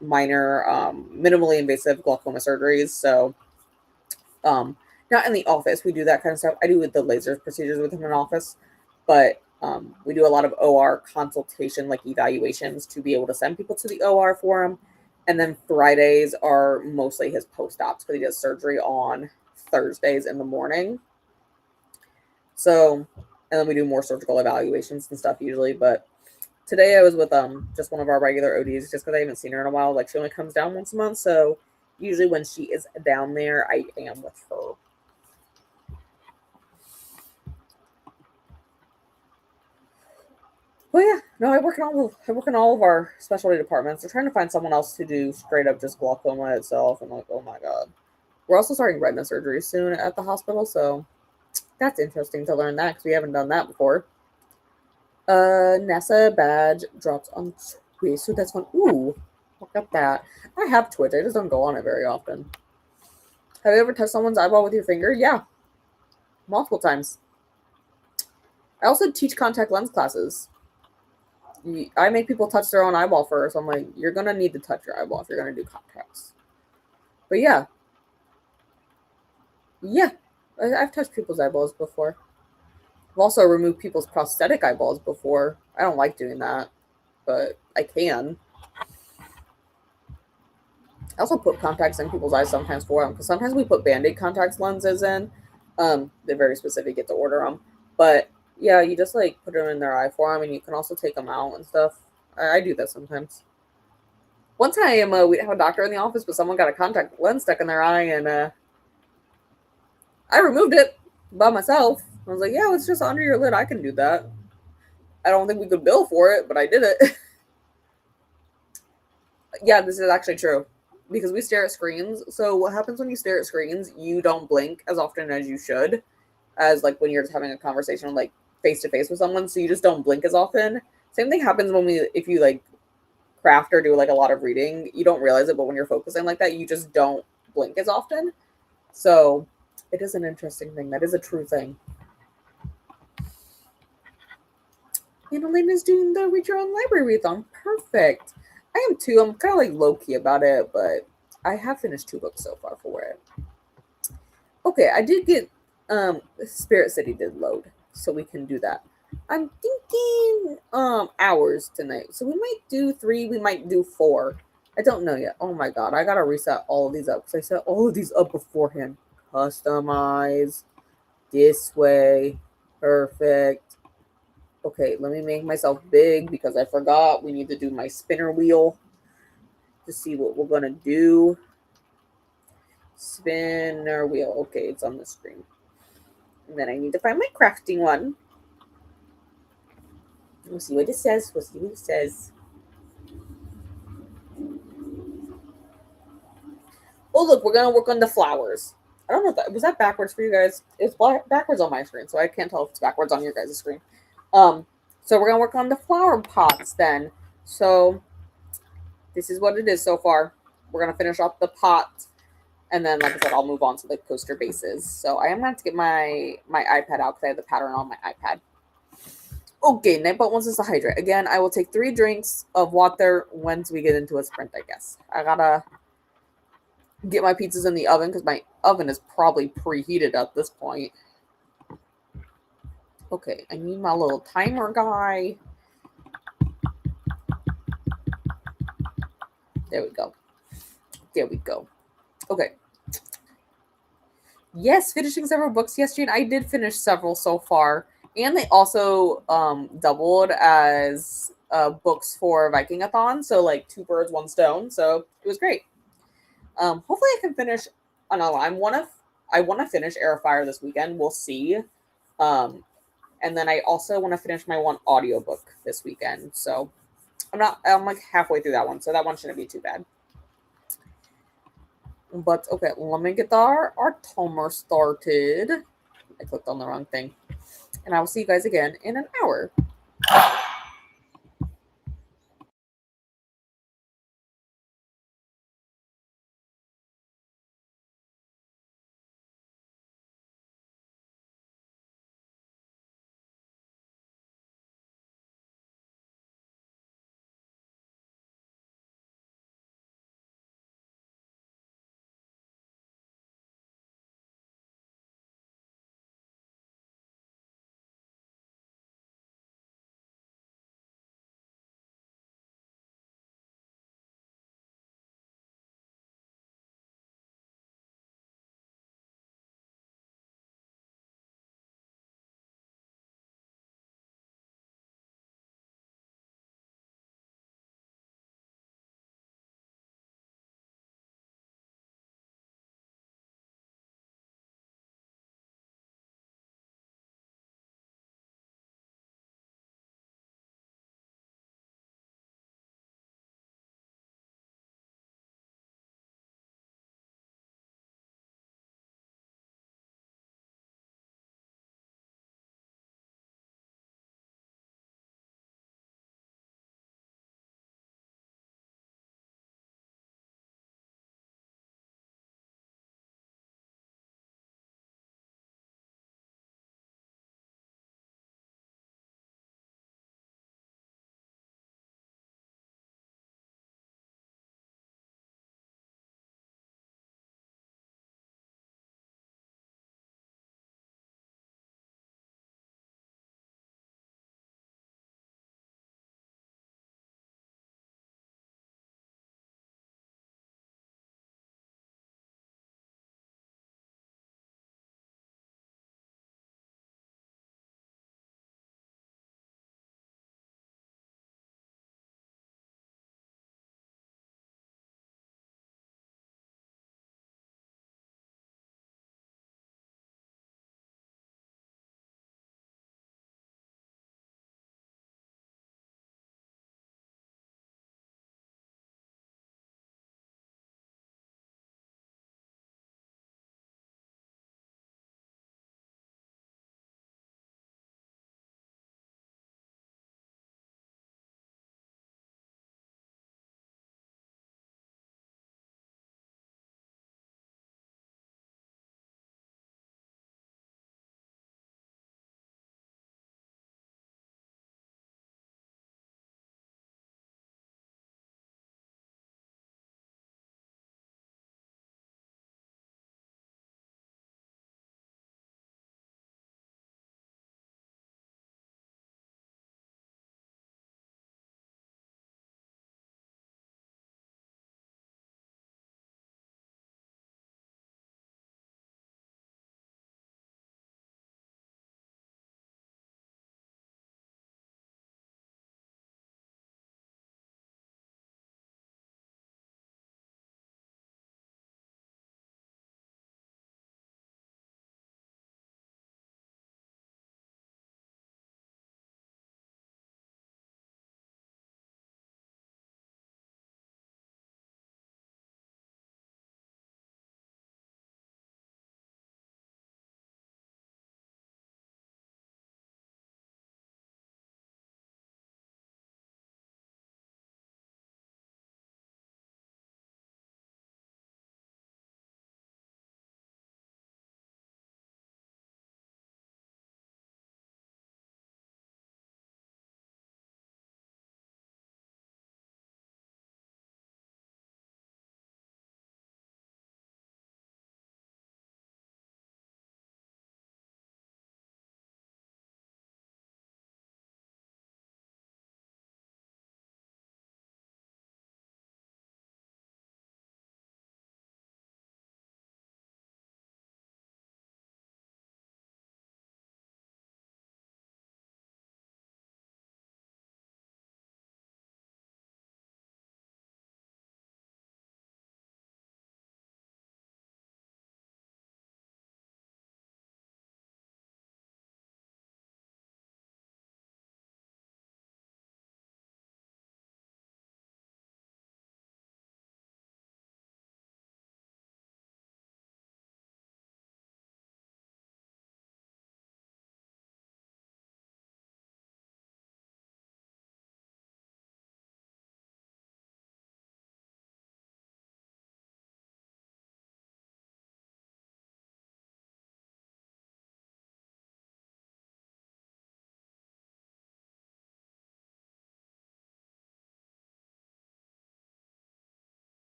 minor, minimally invasive glaucoma surgeries. So, not in the office. We do that kind of stuff. I do the laser procedures with him in office, but we do a lot of OR consultation, like evaluations, to be able to send people to the OR for him. And then Fridays are mostly his post-ops because he does surgery on Thursdays in the morning. So, and then we do more surgical evaluations and stuff usually. But today I was with just one of our regular ODs just because I haven't seen her in a while. Like, she only comes down once a month. So usually when she is down there, I am with her. Well, yeah, no, I work in all of our specialty departments. We're trying to find someone else to do straight up just glaucoma itself, and like, oh my god, we're also starting retina surgery soon at the hospital, so that's interesting to learn that because we haven't done that before. NASA badge drops on Twitch, so that's fun. Ooh, look at that. I have Twitch. I just don't go on it very often. Have you ever touched someone's eyeball with your finger? Yeah, multiple times. I also teach contact lens classes. I make people touch their own eyeball first. I'm like, you're gonna need to touch your eyeball if you're gonna do contacts. But yeah, I've touched people's eyeballs before. I've also removed people's prosthetic eyeballs before. I don't like doing that, but I can. I also put contacts in people's eyes sometimes for them because sometimes we put Band-Aid contacts lenses in. They're very specific, get to order them, but yeah, you just like put them in their eye for them, and you can also take them out and stuff. I do that sometimes. One time, we have a doctor in the office, but someone got a contact lens stuck in their eye, and I removed it by myself. I was like, yeah, it's just under your lid. I can do that. I don't think we could bill for it, but I did it. Yeah, this is actually true. Because we stare at screens. So what happens when you stare at screens, you don't blink as often as you should. As like when you're just having a conversation like face to face with someone. So you just don't blink as often. Same thing happens if you like craft or do like a lot of reading. You don't realize it, but when you're focusing like that, you just don't blink as often. So it is an interesting thing. That is a true thing. And Elena's doing the Read Your Own Library Readathon. Perfect. I am too. I'm kind of like low-key about it, but I have finished 2 books so far for it. Okay, I did get Spirit City did load, so we can do that. I'm thinking hours tonight. So we might do 3, we might do 4. I don't know yet. Oh my god, I gotta reset all of these up because I set all of these up beforehand. Customize this way. Perfect. Okay, let me make myself big because I forgot we need to do my spinner wheel to see what we're gonna do. Spinner wheel. Okay, it's on the screen. And then I need to find my crafting one. We'll see what it says. Oh, look, we're gonna work on the flowers. I don't know if was that backwards for you guys. It's backwards on my screen, so I can't tell if it's backwards on your guys' screen. So we're gonna work on the flower pots then. So this is what it is so far. We're gonna finish off the pot, and then, like I said, I'll move on to the coaster bases. So I am gonna have to get my iPad out because I have the pattern on my iPad. Okay, Nightbot wants us to hydrate. Again, I will take 3 drinks of water once we get into a sprint, I guess. I gotta get my pizzas in the oven because my oven is probably preheated at this point. Okay, I need my little timer guy. There we go. Okay. Yes, finishing several books. Yes, Jane, I did finish several so far. And they also doubled as books for Vikingathon. So like two birds, one stone. So it was great. Hopefully I can finish another one. I want to finish Air of Fire this weekend. We'll see. And then I also want to finish my one audiobook this weekend. So I'm like halfway through that one. So that one shouldn't be too bad. But okay, let me get our timer started. I clicked on the wrong thing. And I will see you guys again in an hour.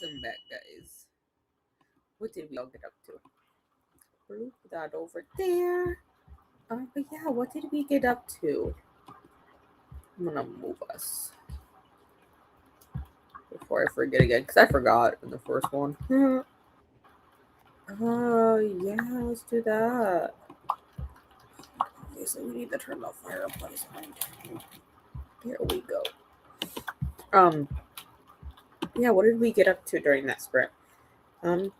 welcome back, guys. What did we all get up to? Put that over there. But yeah, what did we get up to? I'm gonna move us before I forget again, because I forgot in the first one. Yeah, let's do that. Okay, so we need to turn the fireplace on. There we go. Yeah, what did we get up to during that sprint? I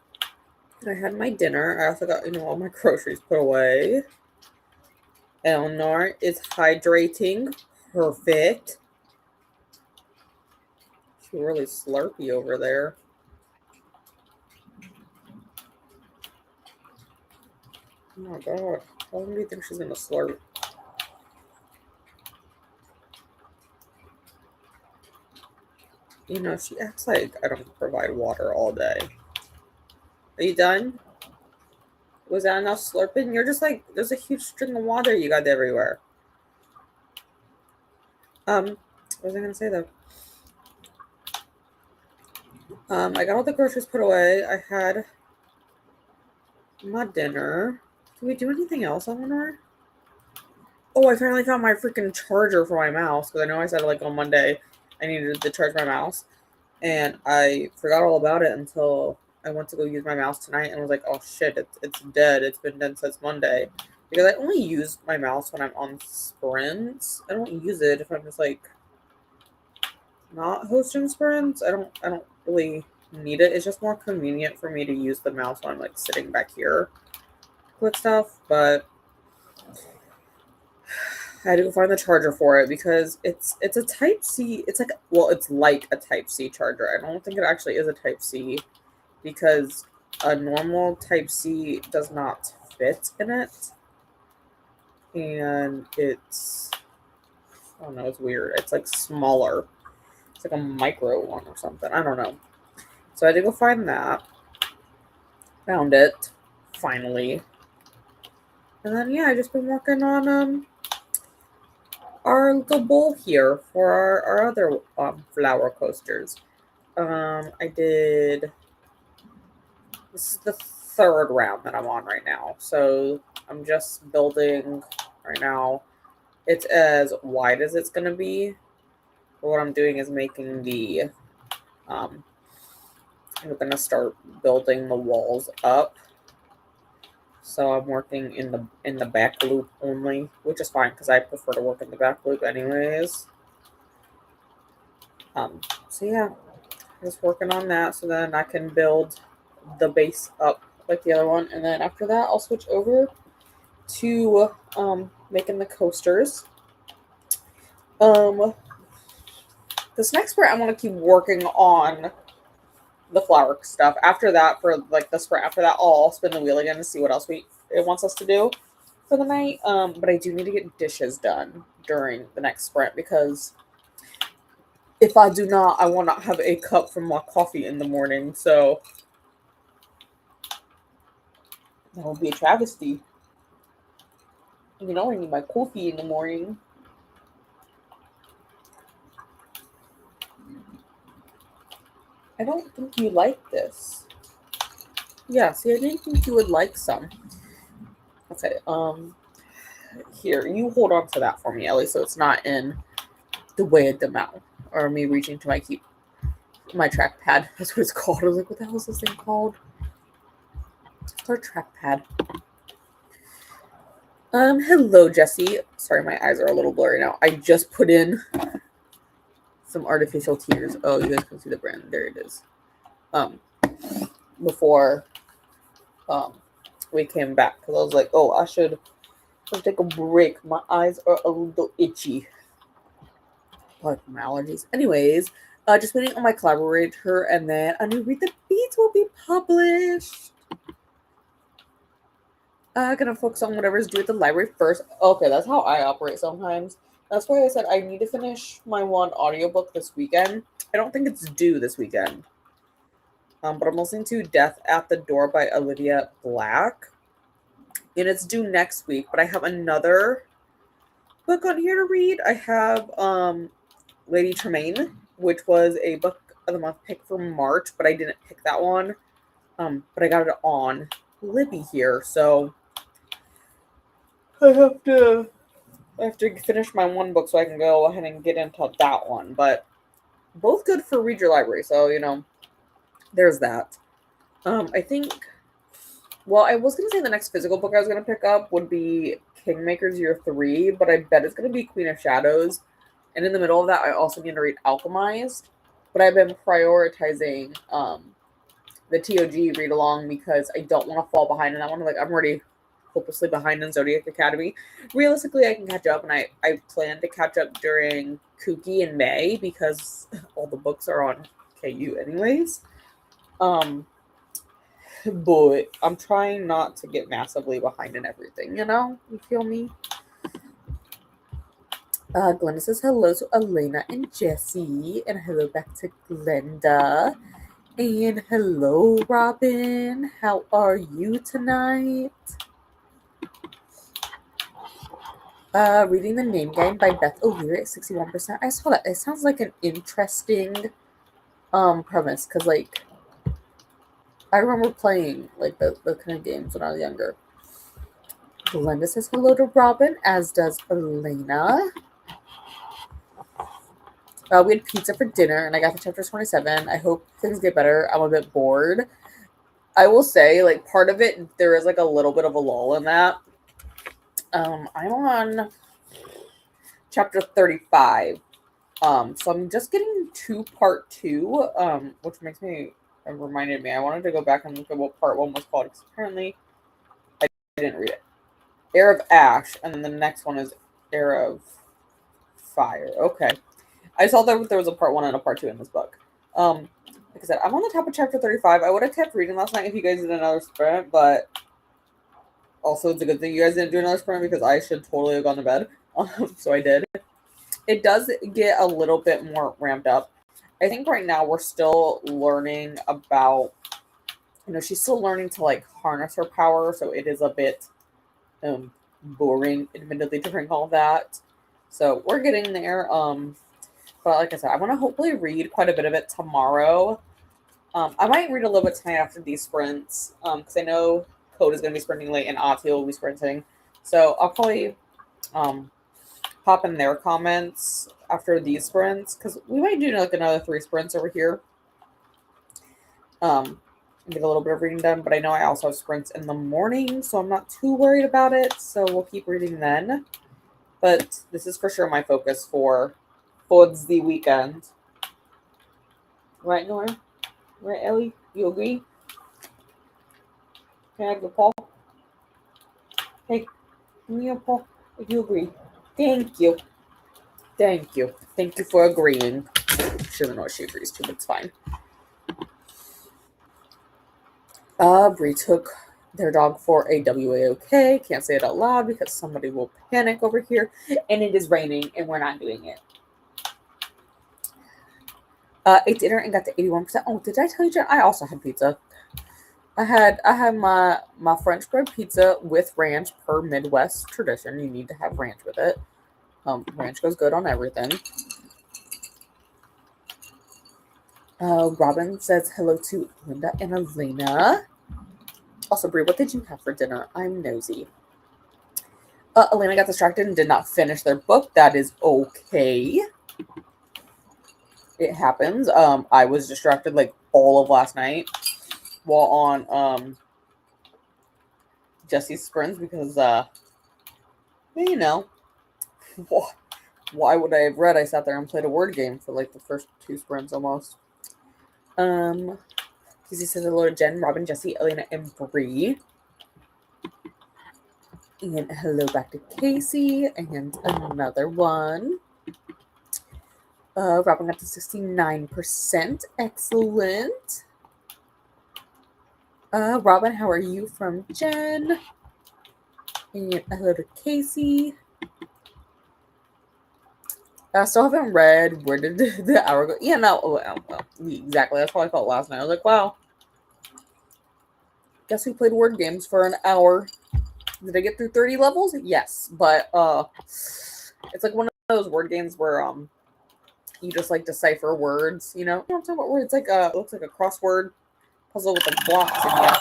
had my dinner. I also got, all my groceries put away. Eleanor is hydrating. Perfect. She's really slurpy over there. Oh my god. How long do you think she's gonna slurp? She acts like I don't provide water all day. Are you done? Was that enough slurping? You're just like, there's a huge string of water you got everywhere. What was I gonna say though? I got all the groceries put away. I had my dinner. Did we do anything else on her? Oh, I finally found my freaking charger for my mouse, because I know I said like on Monday I needed to charge my mouse, and I forgot all about it until I went to go use my mouse tonight and was like, oh shit, it's dead. It's been dead since Monday, because I only use my mouse when I'm on sprints. I don't use it if I'm just like not hosting sprints. I don't really need it. It's just more convenient for me to use the mouse when I'm like sitting back here with stuff, but I had to go find the charger for it because it's a Type C. It's like a Type C charger. I don't think it actually is a Type C, because a normal Type C does not fit in it. And it's, I don't know, it's weird. It's like smaller. It's like a micro one or something. I don't know. So I had to go find that. Found it, finally. And then, yeah, I just been working on our little bowl here for our other flower coasters. This is the third round that I'm on right now. So I'm just building right now. It's as wide as it's going to be. But what I'm doing is making I'm going to start building the walls up. So I'm working in the back loop only, which is fine because I prefer to work in the back loop anyways. So yeah, just working on that so then I can build the base up like the other one, and then after that I'll switch over to making the coasters. This next part I'm gonna keep working on the flower stuff. After that, for like the sprint after that, I'll spin the wheel again to see what else it wants us to do for the night. But I do need to get dishes done during the next sprint, because if I do not, I will not have a cup for my coffee in the morning. So that will be a travesty. I need my coffee in the morning. I don't think you like this. Yeah, see, I didn't think you would like some. Okay, here, you hold on to that for me, Ellie, so it's not in the way of the mouth, or me reaching to my trackpad. That's what it's called. I was like, what the hell is this thing called? It's our trackpad. Hello, Jesse. Sorry, my eyes are a little blurry now. I just put in some artificial tears. Oh, you guys can see the brand. There it is. Before we came back, because I was like, oh, I should take a break. My eyes are a little itchy. Like my allergies. Anyways, just waiting on my collaborator, and then a new Read the Beats will be published. Gonna focus on whatever's due at the library first. Okay, that's how I operate sometimes. That's why I said I need to finish my one audiobook this weekend. I don't think it's due this weekend. But I'm listening to Death at the Door by Olivia Black. And it's due next week, but I have another book on here to read. I have Lady Tremaine, which was a book of the month pick for March, but I didn't pick that one. But I got it on Libby here, so I have to finish my one book so I can go ahead and get into that one. But both good for Read Your Library, so there's that. I think. Well, I was gonna say the next physical book I was gonna pick up would be Kingmakers Year 3, but I bet it's gonna be Queen of Shadows. And in the middle of that, I also need to read Alchemized. But I've been prioritizing the TOG read along because I don't want to fall behind in that one. Like, I'm already hopelessly behind in Zodiac Academy. Realistically, I can catch up, and I plan to catch up during Kooky in May because all the books are on KU anyways. But I'm trying not to get massively behind in everything, You feel me? Glenda says hello to Elena and Jessie, and hello back to Glenda. And hello, Robin. How are you tonight? Reading The Name Game by Beth O'Leary at 61%. I saw that. It sounds like an interesting premise, because like I remember playing like the kind of games when I was younger. Glenda says hello to Robin, as does Elena. We had pizza for dinner, and I got to chapter 27. I hope things get better. I'm a bit bored. I will say, like, part of it, there is like a little bit of a lull in that. I'm on chapter 35. So I'm just getting to part 2, which reminded me, I wanted to go back and look at what part 1 was called, because apparently I didn't read it. Air of Ash, and then the next one is Air of Fire. Okay. I saw that there was a part 1 and a part 2 in this book. Like I said, I'm on the top of chapter 35. I would have kept reading last night if you guys did another sprint, but also it's a good thing you guys didn't do another sprint because I should totally have gone to bed. So I did. It does get a little bit more ramped up. I think right now we're still learning about, she's still learning to like harness her power, so it is a bit boring, admittedly, to drink all that. So we're getting there. But like I said, I want to hopefully read quite a bit of it tomorrow. I might read a little bit tonight after these sprints, because I know Code is going to be sprinting late and Ati will be sprinting. So I'll probably pop in their comments after these sprints, because we might do like another 3 sprints over here. And get a little bit of reading done, but I know I also have sprints in the morning, so I'm not too worried about it. So we'll keep reading then. But this is for sure my focus for the weekend. Right, Nora? Right, Ellie? You agree? Can I have your paw? Hey, give me your paw if you agree. Thank you. Thank you. Thank you for agreeing. She doesn't know what she agrees to, but it's fine. Bree took their dog for a WAOK. Can't say it out loud because somebody will panic over here. And it is raining and we're not doing it. Ate dinner and got to 81%. Oh, did I tell you, Jen? I also had pizza. I had my French bread pizza with ranch per Midwest tradition. You need to have ranch with it. Ranch goes good on everything. Robin says hello to Linda and Elena. Also, Brie, what did you have for dinner? I'm nosy. Elena got distracted and did not finish their book. That is okay. It happens. I was distracted like all of last night while on Jesse's sprints because why would I have read? I sat there and played a word game for like the first 2 sprints almost. Kizzy says hello to Jen, Robin, Jesse, Elena, and Bree. And hello back to Casey and another one. Robin got to 69%. Excellent. Robin, how are you from Jen? And hello to Casey. I still haven't read Where Did the Hour Go? Yeah, no. Well, exactly. That's how I felt last night. I was like, wow. Guess we played word games for an hour. Did I get through 30 levels? Yes. But it's like one of those word games where you just like decipher words, you know? You know what I'm talking about? Where it's like it looks like a crossword puzzle with like blocks and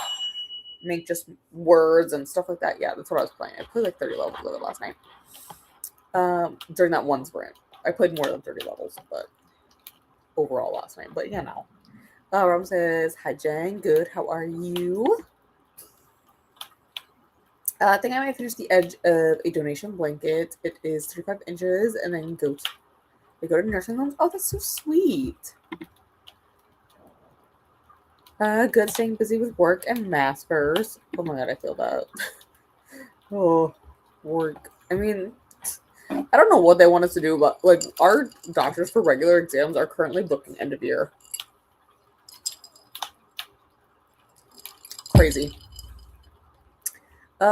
you make just words and stuff like that. Yeah, that's what I was playing. I played like 30 levels of it last night. During that one sprint. I played more than 30 levels, but overall last night. But yeah, no. Rom says, hi Jen, good. How are you? I think I might finish the edge of a donation blanket. It is 35 inches, and then go to nursing homes. Oh, that's so sweet. Good, staying busy with work and masters. Oh my god, I feel that. Oh, work. I mean, I don't know what they want us to do, but like our doctors for regular exams are currently booking end of year. Crazy.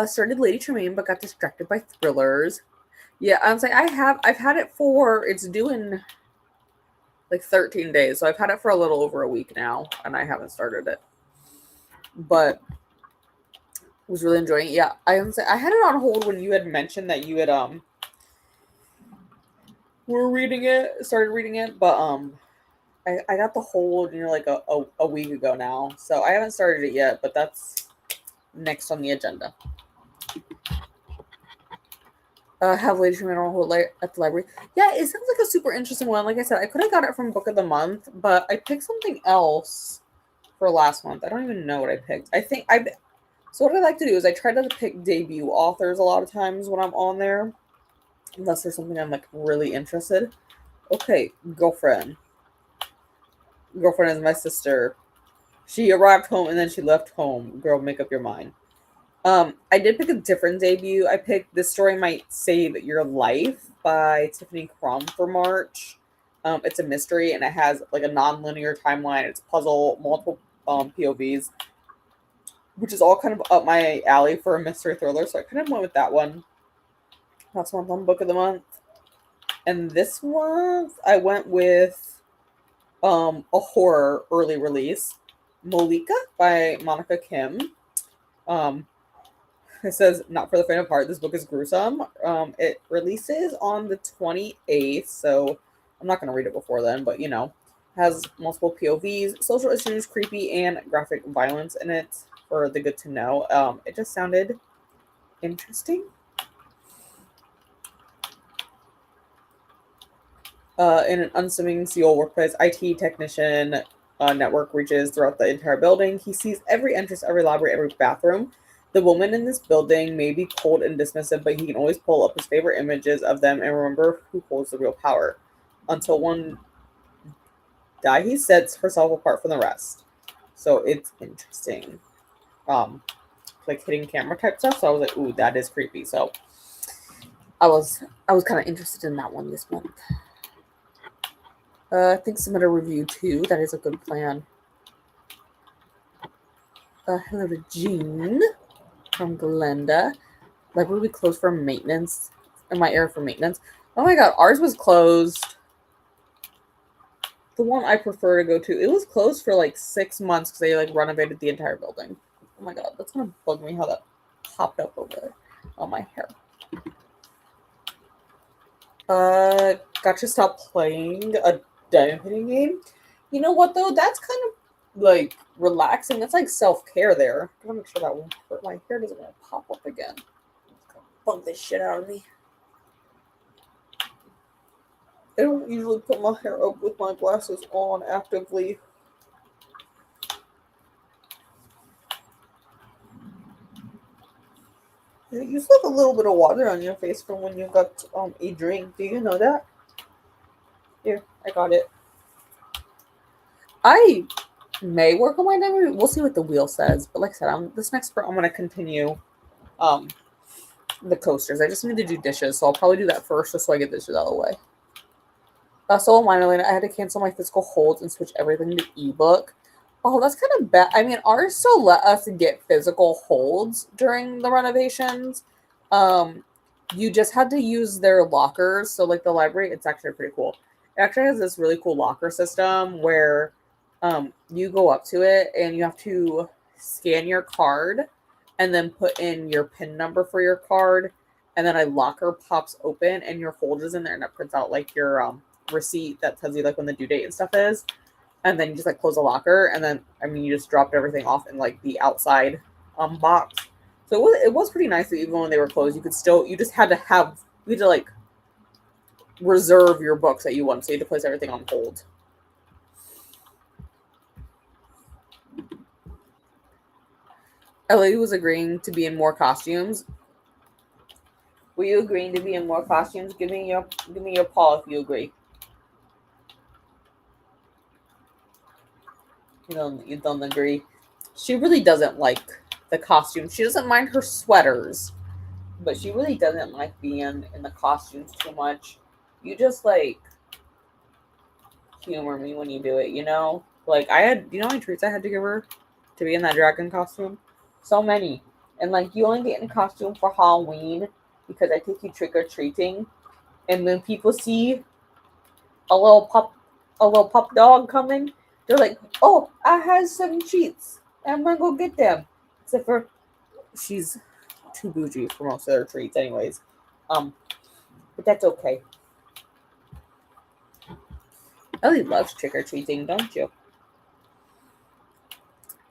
Started Lady Tremaine, but got distracted by thrillers. Yeah, I'm saying I've had it for, it's due in like 13 days, so I've had it for a little over a week now, and I haven't started it. But was really enjoying it. Yeah, I had it on hold when you had mentioned that you had started reading it, but I got the hold, like a week ago now, so I haven't started it yet, but that's next on the agenda. Have Lady Tremaine on hold at the library. Yeah, it sounds like a super interesting one. Like I said, I could have got it from Book of the Month, but I picked something else for last month. I don't even know what I picked. So what I like to do is I try to pick debut authors a lot of times when I'm on there, unless there's something I'm like really interested. Okay, girlfriend. Girlfriend is my sister. She arrived home and then she left home. Girl, make up your mind. I did pick a different debut. I picked This Story Might Save Your Life by Tiffany Crum for March. It's a mystery and it has like a non-linear timeline. It's puzzle, multiple POVs, which is all kind of up my alley for a mystery thriller. So I kind of went with that one. Last month on Book of the Month. And this month I went with a horror early release, Molika by Monica Kim. It says, not for the faint of heart, this book is gruesome. It releases on the 28th, so I'm not going to read it before then, but has multiple POVs, social issues, creepy, and graphic violence in it for the good to know. It just sounded interesting. In an unassuming Seoul workplace, IT technician network reaches throughout the entire building. He sees every entrance, every library, every bathroom. The woman in this building may be cold and dismissive, but he can always pull up his favorite images of them and remember who holds the real power. Until one day, he sets herself apart from the rest. So it's interesting. Like hidden camera type stuff. So I was like, ooh, that is creepy. So I was kind of interested in that one this month. I think submit a review too. That is a good plan. Hello to Jean from Glenda. Library will be closed for maintenance. In my area for maintenance. Oh my god, ours was closed. The one I prefer to go to, it was closed for like 6 months because they like renovated the entire building. Oh my god, that's gonna bug me how that popped up over there on my hair. Got to stop playing a diamond hitting game. You know what though? That's kind of like relaxing. That's like self-care there. I gotta make sure that won't hurt. My hair doesn't want to pop up again. It's gonna bug this shit out of me. I don't usually put my hair up with my glasses on actively. You used like a little bit of water on your face from when you got a drink. Do you know that? Here, I got it. I may work on my memory. We'll see what the wheel says. But like I said, this next part I'm gonna continue the coasters. I just need to do dishes, so I'll probably do that first just so I get dishes out of the way. So mine, Elena, I had to cancel my physical holds and switch everything to ebook. Oh, that's kind of bad. I mean, ours still let us get physical holds during the renovations. You just had to use their lockers. So like the library, it's actually pretty cool. It actually has this really cool locker system where you go up to it and you have to scan your card and then put in your PIN number for your card. And then a locker pops open and your hold is in there and it prints out like your receipt that tells you like when the due date and stuff is, and then you just like close the locker, and then I mean you just dropped everything off in like the outside box. So it was pretty nice that even when they were closed, you just had to like reserve your books that you want, so you had to place everything on hold. Ellie was agreeing to be in more costumes. Were you agreeing to be in more costumes? Give me your paw if you agree. You don't agree. She really doesn't like the costume. She doesn't mind her sweaters, but she really doesn't like being in the costumes too much. You just like humor me when you do it, you know? Like you know how many treats I had to give her to be in that dragon costume? So many. And like you only get in costume for Halloween because I take you trick or treating. And when people see a little pup dog coming, they're like, "Oh, I have some treats. I'm gonna go get them." Except for she's too bougie for most of their treats, anyways. But that's okay. Ellie loves trick or treating, don't you?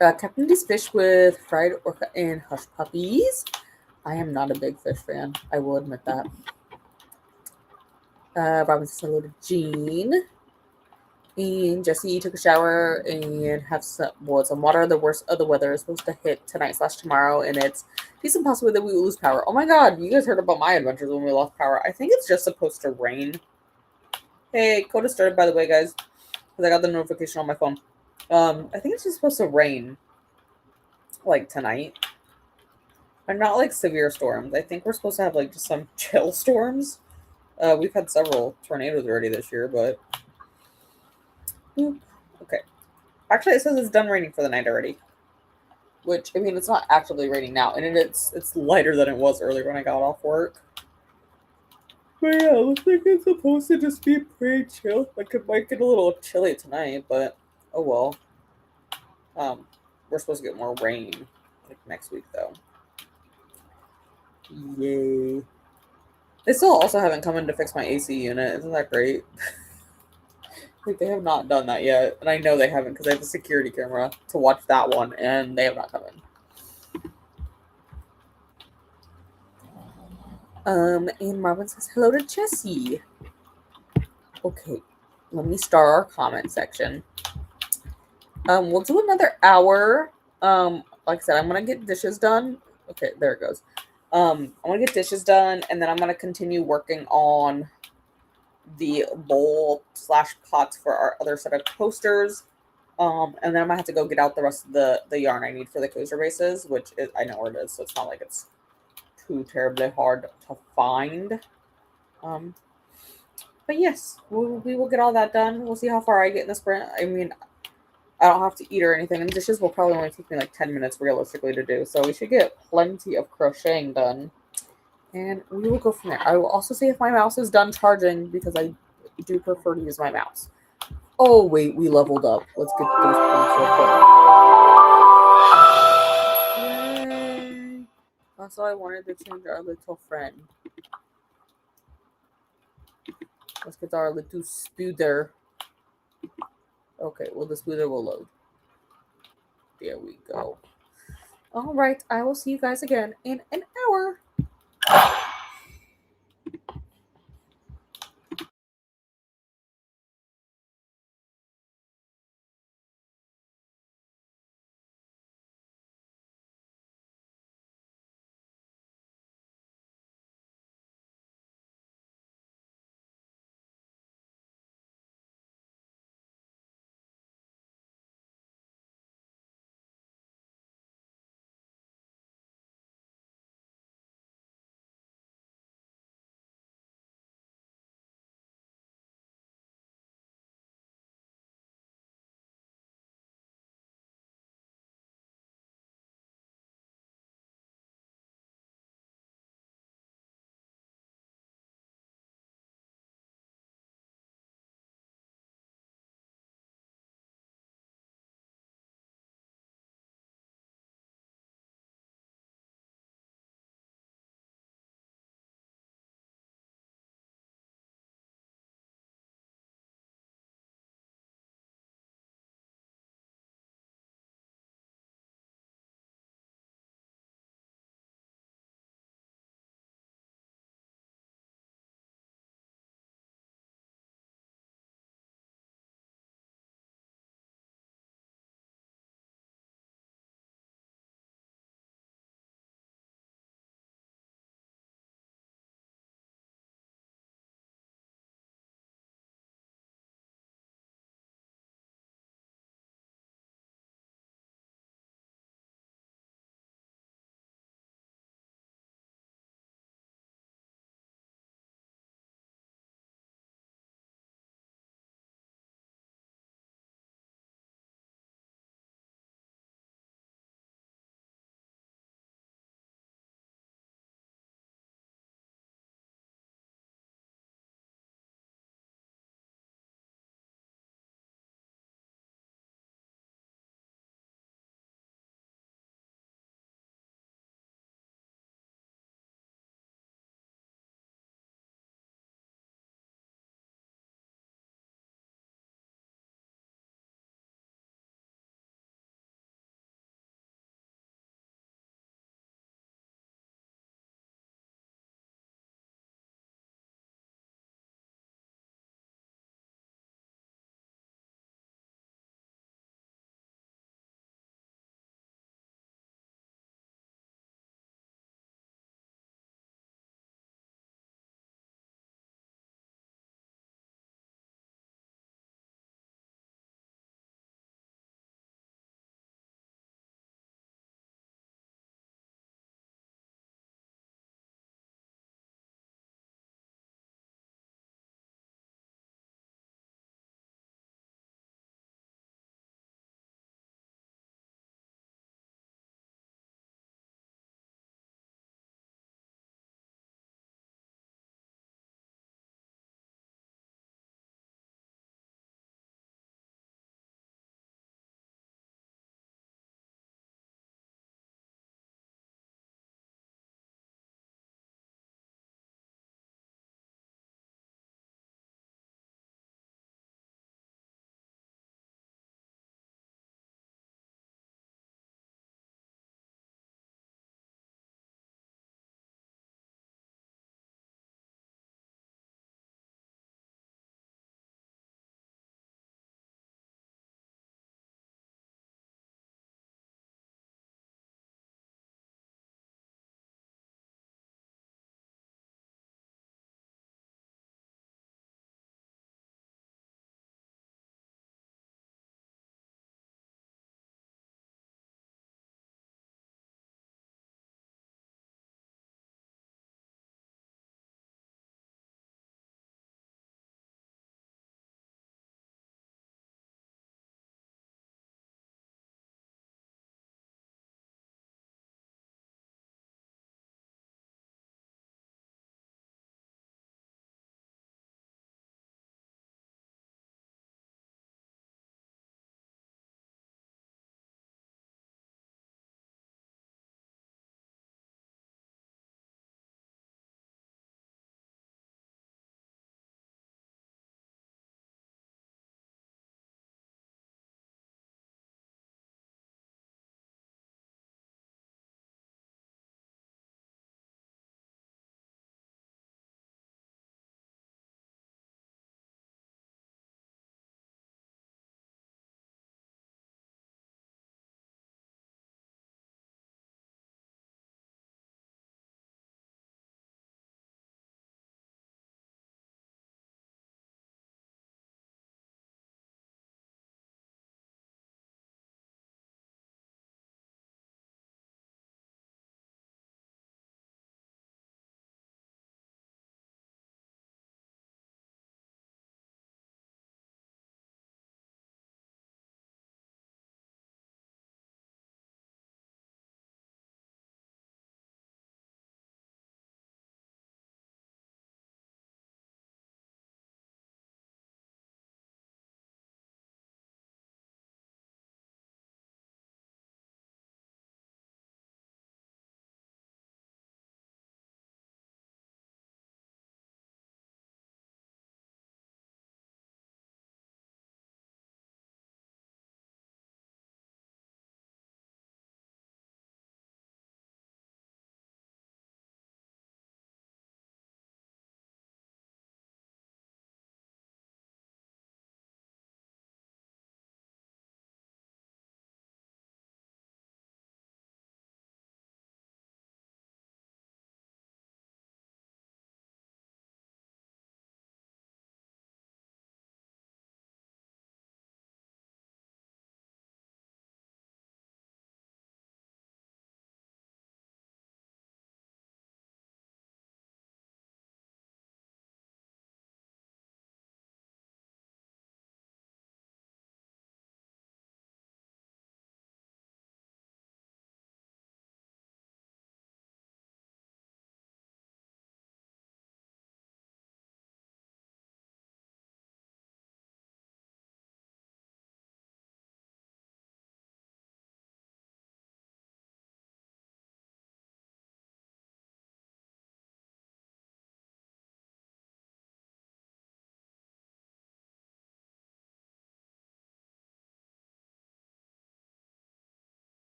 Captain D's fish with fried orca and hush puppies. I am not a big fish fan. I will admit that. Robin says hello to Jean. And Jesse took a shower and have some water. The worst of the weather is supposed to hit tonight/tomorrow, and it's decent possibility that we will lose power. Oh my god, you guys heard about my adventures when we lost power. I think it's just supposed to rain. Hey, Coda started, by the way, guys, because I got the notification on my phone. I think it's just supposed to rain, like, tonight. And not, like, severe storms. I think we're supposed to have, like, just some chill storms. We've had several tornadoes already this year, but... Okay. Actually, it says it's done raining for the night already. Which, I mean, it's not actively raining now, and it's lighter than it was earlier when I got off work. But yeah, it looks like it's supposed to just be pretty chill. Like, it might get a little chilly tonight, but oh well. We're supposed to get more rain, like, next week, though. Yay. They still also haven't come in to fix my AC unit. Isn't that great? Like, they have not done that yet, and I know they haven't because I have a security camera to watch that one, and they have not come in. And Marvin says hello to Jessie. Okay, let me start our comment section. We'll do another hour. Like I said, I'm gonna get dishes done. Okay, there it goes. I'm gonna get dishes done, and then I'm gonna continue working on the bowl/pots for our other set of coasters. And then I'm gonna have to go get out the rest of the yarn I need for the coaster bases, which is, I know where it is, so it's not like it's too terribly hard to find. But yes, we will get all that done. We'll see how far I get in the sprint. I mean, I don't have to eat or anything, and dishes will probably only take me like 10 minutes realistically to do, so we should get plenty of crocheting done. And we will go from there. I will also see if my mouse is done charging, because I do prefer to use my mouse. Oh, wait, we leveled up. Let's get those points real quick. Yay! Also, I wanted to change our little friend. Let's get our little spooder. Okay, well, the spooder will load. There we go. All right, I will see you guys again in an hour.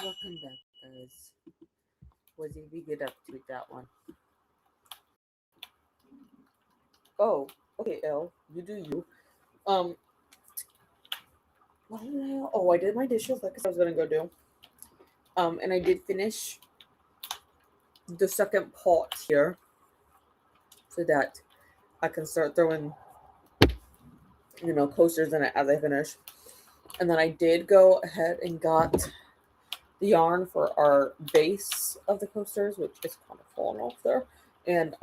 Welcome back, guys. What did we get up to with that one? Oh, okay, Elle. You do you. What did I? Oh, I did my dishes like I was gonna go do. And I did finish the second pot here, so that I can start throwing, coasters in it as I finish. And then I did go ahead and got the yarn for our base of the coasters, which is kind of falling off there, and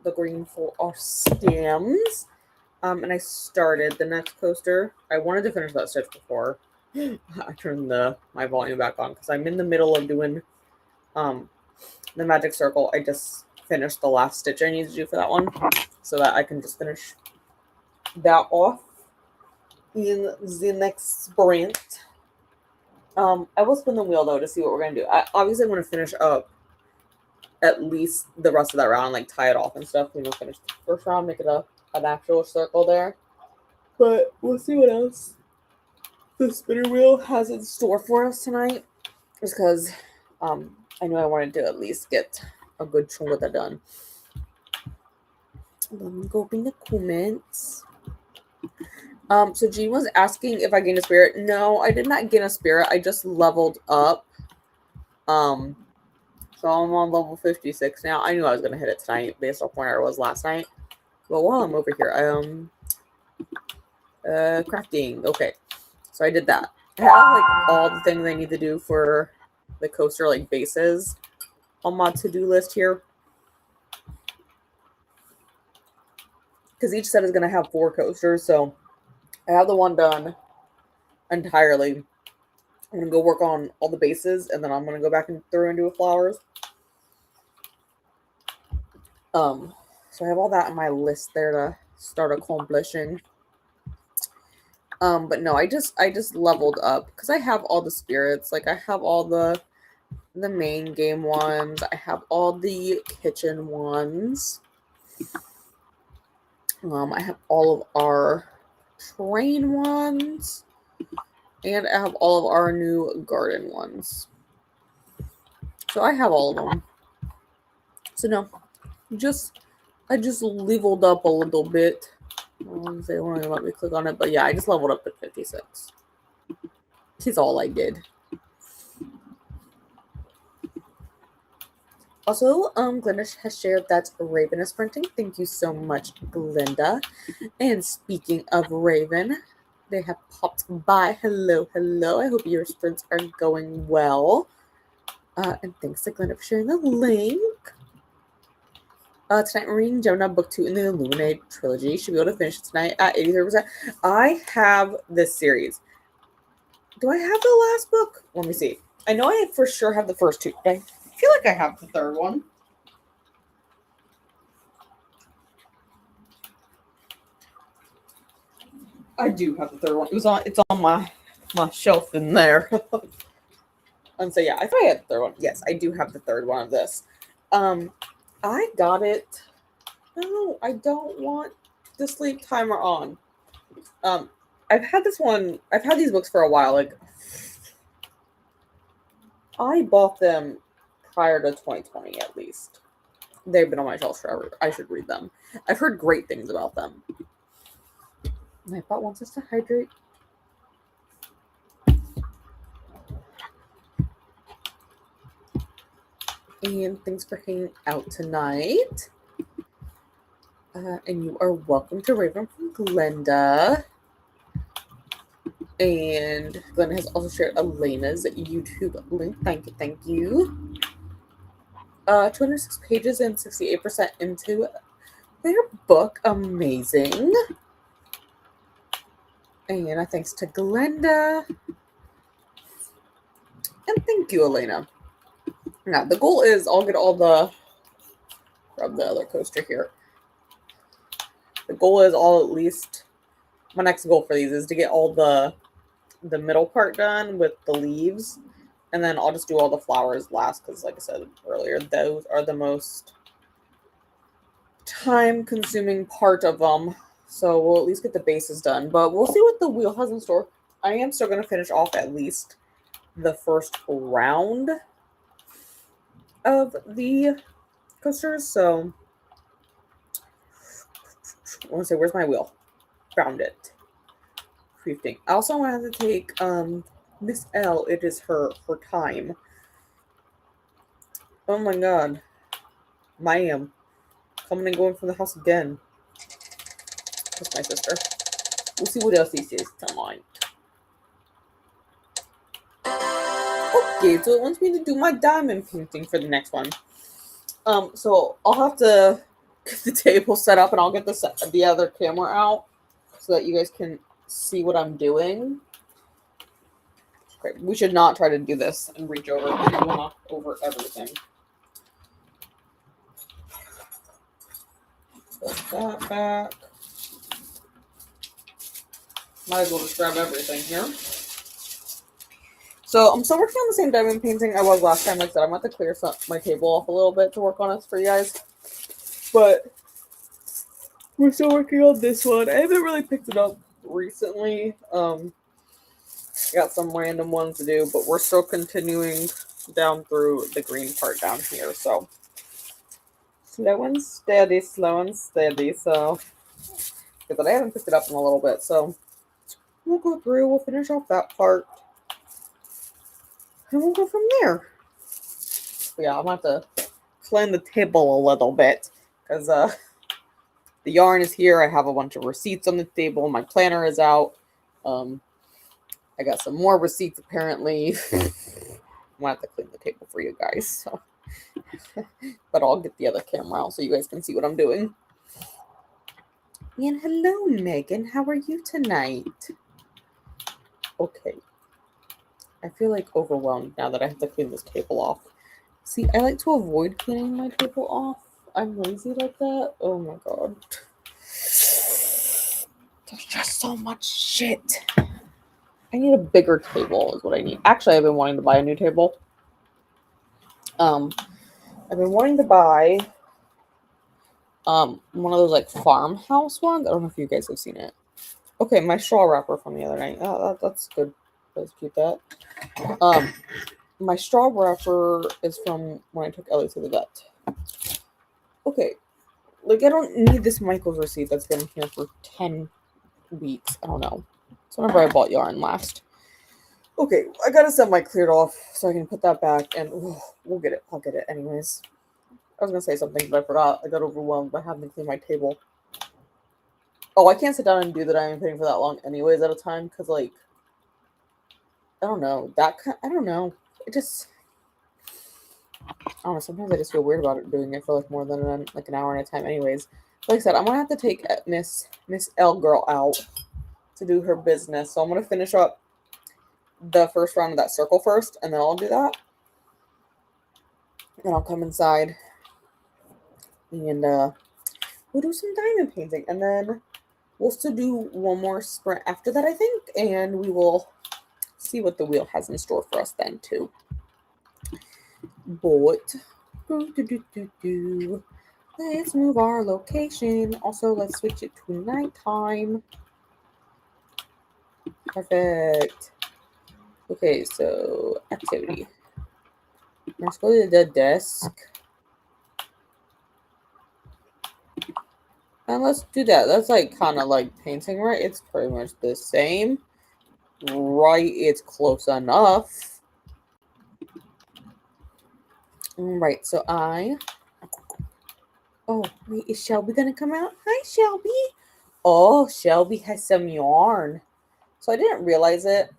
the green for our stems. And I started the next coaster. I wanted to finish that stitch before I turned my volume back on because I'm in the middle of doing the magic circle. I just finished the last stitch I need to do for that one, so that I can just finish that off in the next sprint. I will spin the wheel though to see what we're gonna do. I obviously want to finish up at least the rest of that round, like tie it off and stuff. Finish the first round, make it an actual circle there. But we'll see what else the spinner wheel has in store for us tonight. Just because I know I wanted to at least get a good chunk of that done. Let me go open the comments. So Jean was asking if I gained a spirit. No, I did not gain a spirit. I just leveled up. So I'm on level 56 now. I knew I was gonna hit it tonight based off where I was last night. But while I'm over here, crafting. Okay, so I did that. I have like all the things I need to do for the coaster, like bases, on my to-do list here. Because each set is gonna have 4 coasters, so I have the one done entirely. I'm gonna go work on all the bases, and then I'm gonna go back and through and do flowers. So I have all that on my list there to start accomplishing. But no, I just leveled up because I have all the spirits. Like I have all the main game ones. I have all the kitchen ones. I have all of our train ones, and I have all of our new garden ones. So I have all of them. So no, I just leveled up a little bit. They won't even let me click on it, but yeah, I just leveled up to 56. That's all I did. Also, Glenda has shared that Raven is printing. Thank you so much, Glenda. And speaking of Raven, they have popped by. Hello, hello. I hope your sprints are going well. And thanks to Glenda for sharing the link. Tonight we're reading Jonah Book 2 in the Illuminated Trilogy. Should be able to finish it tonight at 83%. I have this series. Do I have the last book? Let me see. I know I for sure have the first 2. I feel like I have the third one. I do have the third one. It's on my shelf in there. And so yeah, I thought I had the third one. Yes, I do have the third one of this. I got it. No, I don't want the sleep timer on. I've had these books for a while. Like, I bought them prior to 2020 at least. They've been on my shelf forever. I should read them. I've heard great things about them. My butt wants us to hydrate. And thanks for hanging out tonight. And you are welcome to Raven from Glenda. And Glenda has also shared Elena's YouTube link. Thank you. 206 pages and 68% into their book. Amazing. And thanks to Glenda. And thank you, Elena. Now, the goal is I'll get all from the other coaster here. The goal is my next goal for these is to get all the middle part done with the leaves. And then I'll just do all the flowers last because, like I said earlier, those are the most time-consuming part of them. So we'll at least get the bases done. But we'll see what the wheel has in store. I am still going to finish off at least the first round of the coasters. So I want to say, where's my wheel? Found it. Crafting. I also want to take Miss L. It is her time. Oh my god. Ma'am. Coming and going from the house again. That's my sister. We'll see what else he says tonight. Okay, so it wants me to do my diamond painting for the next one. So I'll have to get the table set up and I'll get the other camera out so that you guys can see what I'm doing. Okay, we should not try to do this and reach over and knock over everything. Put that back. Might as well just grab everything here. So I'm still working on the same diamond painting I was last time. Like I said, I'm going to clear my table off a little bit to work on it for you guys. But we're still working on this one. I haven't really picked it up recently. Got some random ones to do, but we're still continuing down through the green part down here. So slow and steady, slow and steady. So, because I haven't picked it up in a little bit. So we'll go through, we'll finish off that part. And we'll go from there. But yeah, I'm going to have to clean the table a little bit. Because the yarn is here. I have a bunch of receipts on the table. My planner is out. I got some more receipts apparently. I'm going to have to clean the table for you guys. So. But I'll get the other camera out so you guys can see what I'm doing. And hello, Megan. How are you tonight? Okay. I feel like overwhelmed now that I have to clean this table off. See, I like to avoid cleaning my table off. I'm lazy like that. Oh my god. There's just so much shit. I need a bigger table is what I need. Actually, I've been wanting to buy a new table. I've been wanting to buy one of those like farmhouse ones. I don't know if you guys have seen it. Okay, my straw wrapper from the other night. Oh, that's good. Let's keep that. My straw wrapper is from when I took Ellie to the vet. Okay, like I don't need this Michael's receipt that's been here for 10 weeks. I don't know. It's whenever I bought yarn last. Okay, I got a semi cleared off so I can put that back and we'll get it. I'll get it anyways. I was going to say something, but I forgot. I got overwhelmed by having to clean my table. Oh, I can't sit down and do the diamond painting for that long anyways at a time because, like, I don't know. I don't know. It just, I don't know. Sometimes I just feel weird about it doing it for, like, more than an hour at a time anyways. Like I said, I'm going to have to take Miss L girl out to do her business. So I'm going to finish up the first round of that circle first, and then I'll do that. Then I'll come inside and we'll do some diamond painting, and then we'll still do one more sprint after that, I think, and we will see what the wheel has in store for us then too. But let's move our location. Also, let's switch it to nighttime. Perfect. Okay, so activity. Let's go to the desk. And let's do that. That's like kind of like painting, right? It's pretty much the same. Right, it's close enough. Alright, so oh, wait, is Shelby gonna come out? Hi, Shelby. Oh, Shelby has some yarn. So I didn't realize it,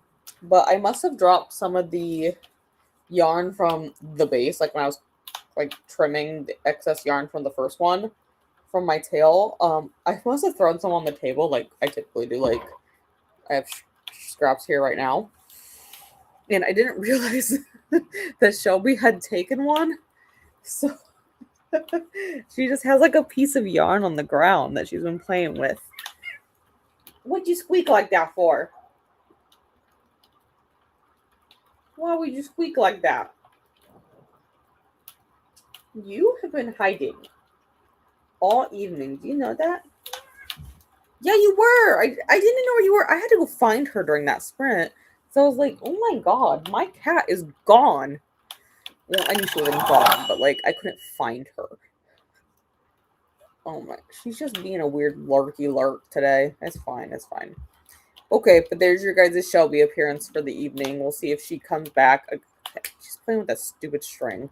but I must have dropped some of the yarn from the base, like when I was like trimming the excess yarn from the first one from my tail. I must have thrown some on the table like I typically do. Like I have scraps here right now. And I didn't realize that Shelby had taken one. So she just has like a piece of yarn on the ground that she's been playing with. What'd you squeak like that for? Why would you squeak like that? You have been hiding all evening. Do you know that? Yeah, you were. I didn't know where you were. I had to go find her during that sprint So I was like, oh my god, my cat is gone. Well, I knew she wasn't gone, but like I couldn't find her. Oh my, she's just being a weird lurky lurk today. It's fine, it's fine. Okay, but there's your guys' Shelby appearance for the evening. We'll see if she comes back. Okay, she's playing with that stupid string.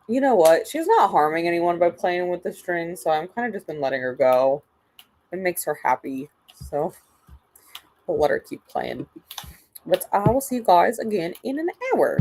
You know what? She's not harming anyone by playing with the string, so I'm kind of just been letting her go. It makes her happy, so we'll let her keep playing. But I will see you guys again in an hour.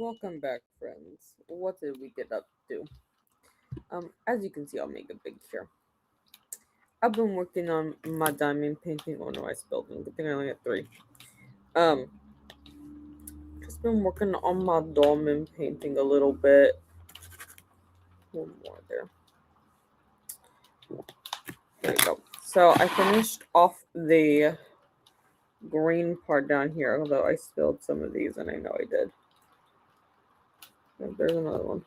Welcome back, friends. What did we get up to? As you can see, I'll make it big here. I've been working on my diamond painting. Oh no, I spilled them. Good thing I only got 3. Um, just been working on my diamond painting a little bit. One more there. There you go. So I finished off the green part down here, although I spilled some of these, and I know I did. Oh, there's another one.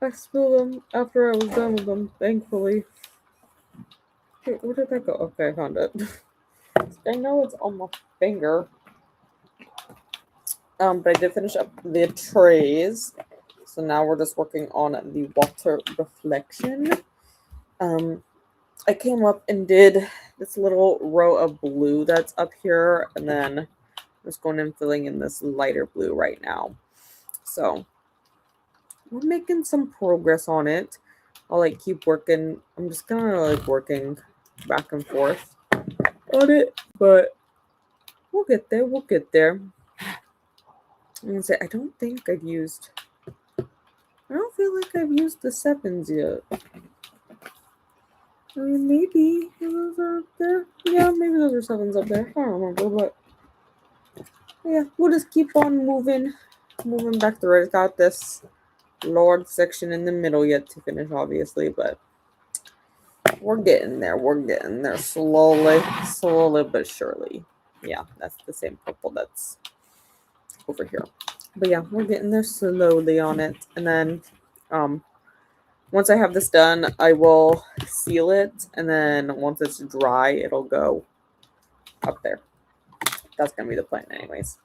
I spilled them after I was done with them, thankfully. Wait, where did that go? Okay, I found it. I know it's on my finger. But I did finish up the trays. So now we're just working on the water reflection. I came up and did this little row of blue that's up here, and then I'm just going and filling in this lighter blue right now. So we're making some progress on it. I'll like keep working. I'm just kind of like working back and forth on it, but we'll get there. We'll get there. I'm gonna say I don't think I've used. I don't feel like I've used the 7s yet. I mean, maybe those are up there. Yeah, maybe those are 7s up there. I don't remember, but yeah, we'll just keep on moving back through it. It's got this large section in the middle yet to finish, obviously, but we're getting there. We're getting there slowly but surely. Yeah, that's the same purple that's over here. But yeah, we're getting there slowly on it, and then once I have this done, I will seal it, and then once it's dry, it'll go up there. That's gonna be the plan anyways.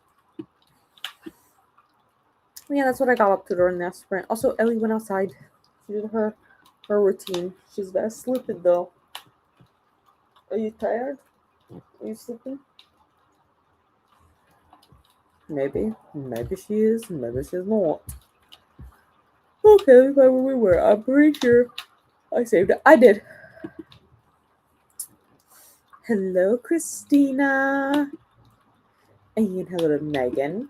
Yeah, that's what I got up to during that sprint. Also, Ellie went outside. She did her routine. She's very sleepy though. Are you tired? Are you sleeping? Maybe. Maybe she is. Maybe she's not. Okay, that's where we were. I'm pretty sure I saved it. I did. Hello, Christina. And hello to Megan.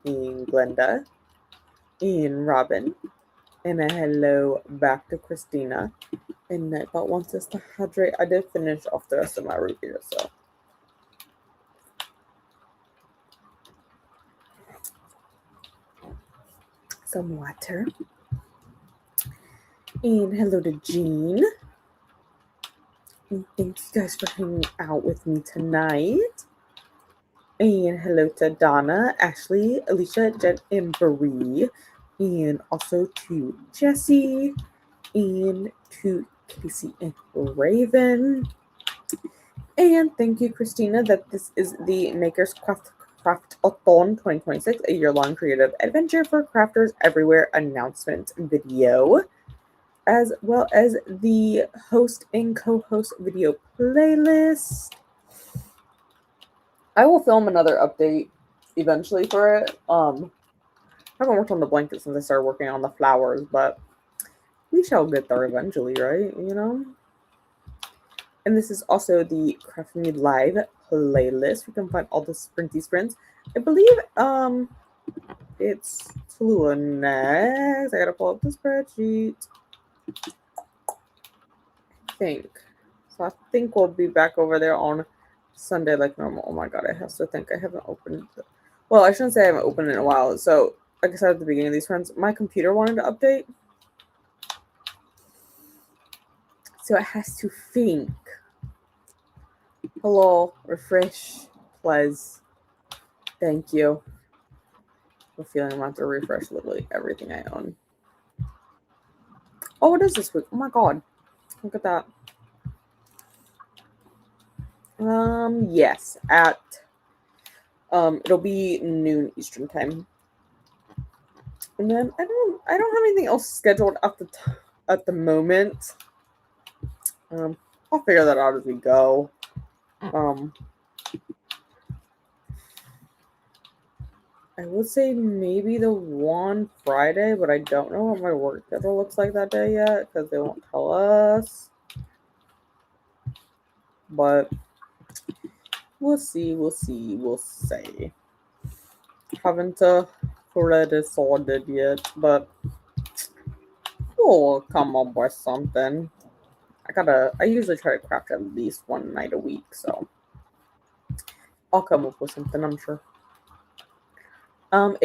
And Glenda. And Robin. And a hello back to Christina. And Nightbot wants us to hydrate. I did finish off the rest of my root beer, so. Some water. And hello to Jean. And thanks you guys for hanging out with me tonight. And hello to Donna, Ashley, Alicia, Jen, and Bree. And also to Jessie. And to Casey and Raven. And thank you, Christina, that this is the Maker's Craft-a-thon 2026, a year-long creative adventure for crafters everywhere announcement video, as well as the host and co-host video playlist. I will film another update eventually for it. I haven't worked on the blanket since I started working on the flowers, but we shall get there eventually, right? You know? And this is also the Craft Me Live playlist. You can find all the sprinty sprints. I believe it's Tallulah next. I gotta pull up the spreadsheet. I think. So I think we'll be back over there on Sunday like normal. Oh my god, I have to think. I haven't opened it. Well, I shouldn't say I haven't opened it in a while. So like I said at the beginning of these friends, my computer wanted to update. So it has to think. Hello, refresh, please. Thank you. I'm feeling I'm about to refresh literally everything I own. Oh, what is this week? Oh my god. Look at that. Yes, at it'll be noon Eastern time. And then I don't have anything else scheduled at the moment. I'll figure that out as we go. I would say maybe the one Friday, but I don't know what my work schedule looks like that day yet because they won't tell us. But we'll see. haven't decided yet, but we'll come up with something. I usually try to craft at least one night a week, so I'll come up with something, I'm sure. I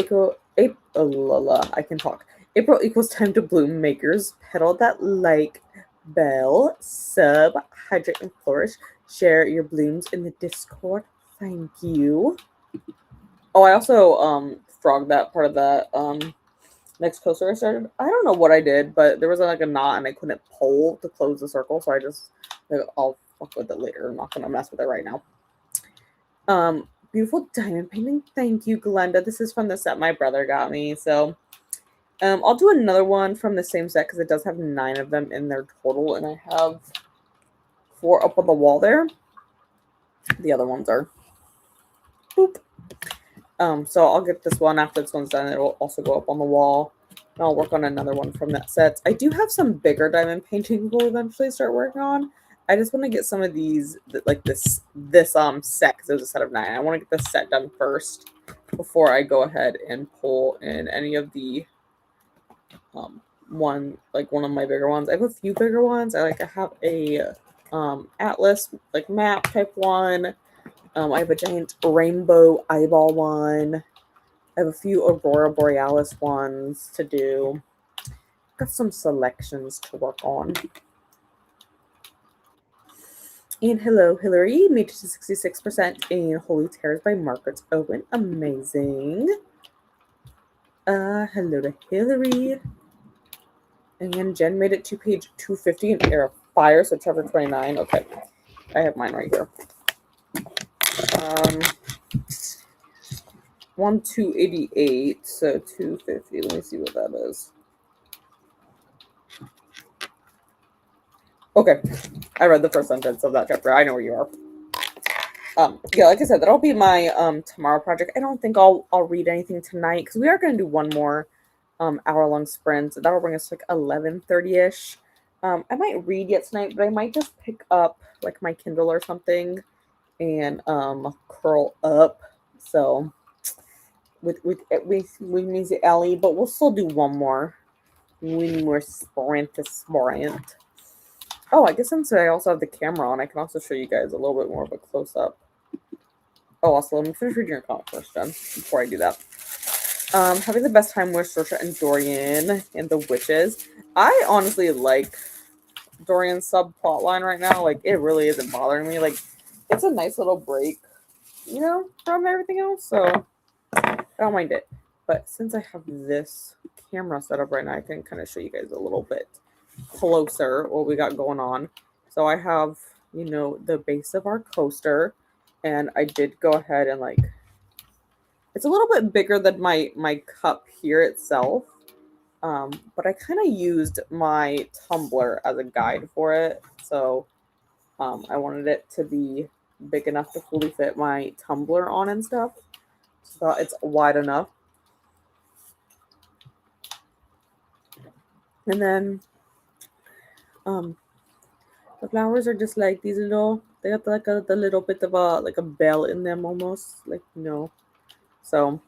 can talk. April equals time to bloom. Makers petal that like bell, sub, hydrate, and flourish. Share your blooms in the Discord. Thank you. Oh, I also frogged that part of that next coaster I started. I don't know what I did, but there was like a knot and I couldn't pull to close the circle, so I just I'll fuck with it later. I'm not gonna mess with it right now. Beautiful diamond painting. Thank you, Glenda. This is from the set my brother got me. So I'll do another one from the same set because it does have 9 of them in there total, and I have 4 up on the wall there. The other ones are boop. So I'll get this one after this one's done. It'll also go up on the wall. And I'll work on another one from that set. I do have some bigger diamond painting we'll eventually start working on. I just want to get some of these, like this set, because there's a set of 9. I want to get this set done first before I go ahead and pull in any of the one of my bigger ones. I have a few bigger ones. I have a atlas like map type one. I have a giant rainbow eyeball one. I have a few Aurora Borealis ones to do. Got some selections to work on. And hello, Hillary. Made it to 66% in Holy Terrors by Margaret Owen. Amazing. Hello to Hillary. And Jen made it to page 250 in Air of Fire, so chapter 29. Okay. I have mine right here. 288, so 250. Let me see what that is. Okay, I read the first sentence of that chapter. I know where you are. Yeah, like I said, that'll be my tomorrow project. I don't think I'll read anything tonight because we are going to do one more hour-long sprint. That'll bring us to like 11:30ish. I might read yet tonight, but I might just pick up like my Kindle or something and curl up. So with Music Ellie, but we'll still do one more sprint to sprint. Oh, I guess since I also have the camera on, I can also show you guys a little bit more of a close-up. Oh, also, let me finish reading your comment first, Jen, before I do that. Having the best time with Saoirse and Dorian and the witches. I honestly like Dorian's subplot line right now. Like, it really isn't bothering me. Like, it's a nice little break, you know, from everything else. So, I don't mind it. But since I have this camera set up right now, I can kind of show you guys a little bit closer what we got going on. So I have, you know, the base of our coaster, and I did go ahead and like, it's a little bit bigger than my cup here itself, but I kind of used my tumbler as a guide for it. So I wanted it to be big enough to fully fit my tumbler on and stuff, so it's wide enough. And then the flowers are just like these little, they got like the little bit of a bell in them almost, like, you know. So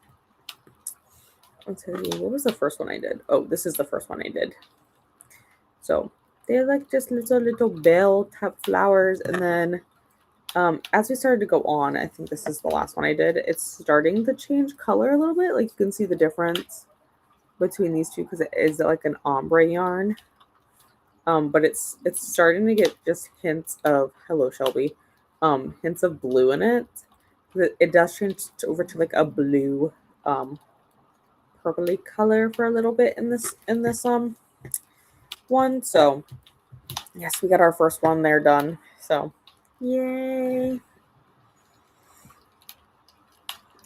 I'll tell you, what was the first one I did? Oh, this is the first one I did. So they're like just little bell type flowers. And then as we started to go on, I think this is the last one I did, it's starting to change color a little bit. Like you can see the difference between these two because it is like an ombre yarn. But it's starting to get just hints of, hello Shelby, hints of blue in it. It does change over to like a blue purpley color for a little bit in this one. So yes, we got our first one there done. So yay.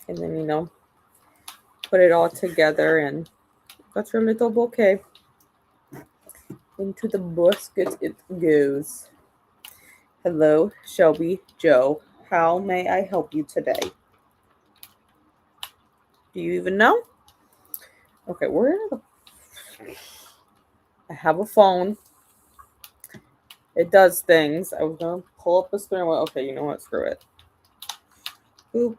And then, you know, put it all together and got your little bouquet. Into the basket it goes. Hello, Shelby Joe. How may I help you today? Do you even know? Okay, I have a phone. It does things. I was gonna pull up the steering wheel. Okay, you know what? Screw it. Boop.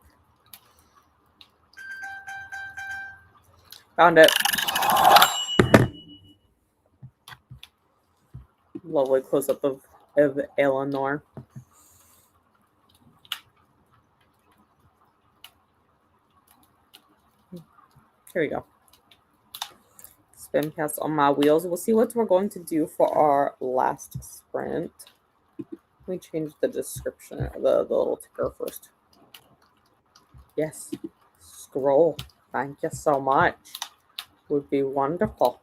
Found it. Lovely close-up of Eleanor. Here we go. Spin past on my wheels. We'll see what we're going to do for our last sprint. Let me change the description, the little ticker first. Yes. Scroll. Thank you so much. Would be wonderful.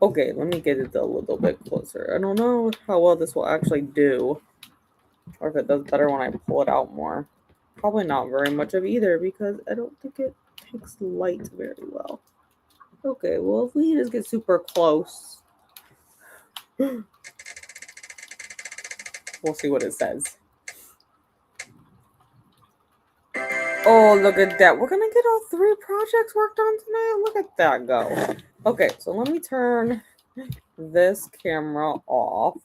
Okay, let me get it a little bit closer. I don't know how well this will actually do, or if it does better when I pull it out more. Probably not very much of either, because I don't think it takes light very well. Okay, well, if we just get super close, we'll see what it says. Oh, look at that. We're going to get all 3 projects worked on tonight. Look at that go. Okay, so let me turn this camera off.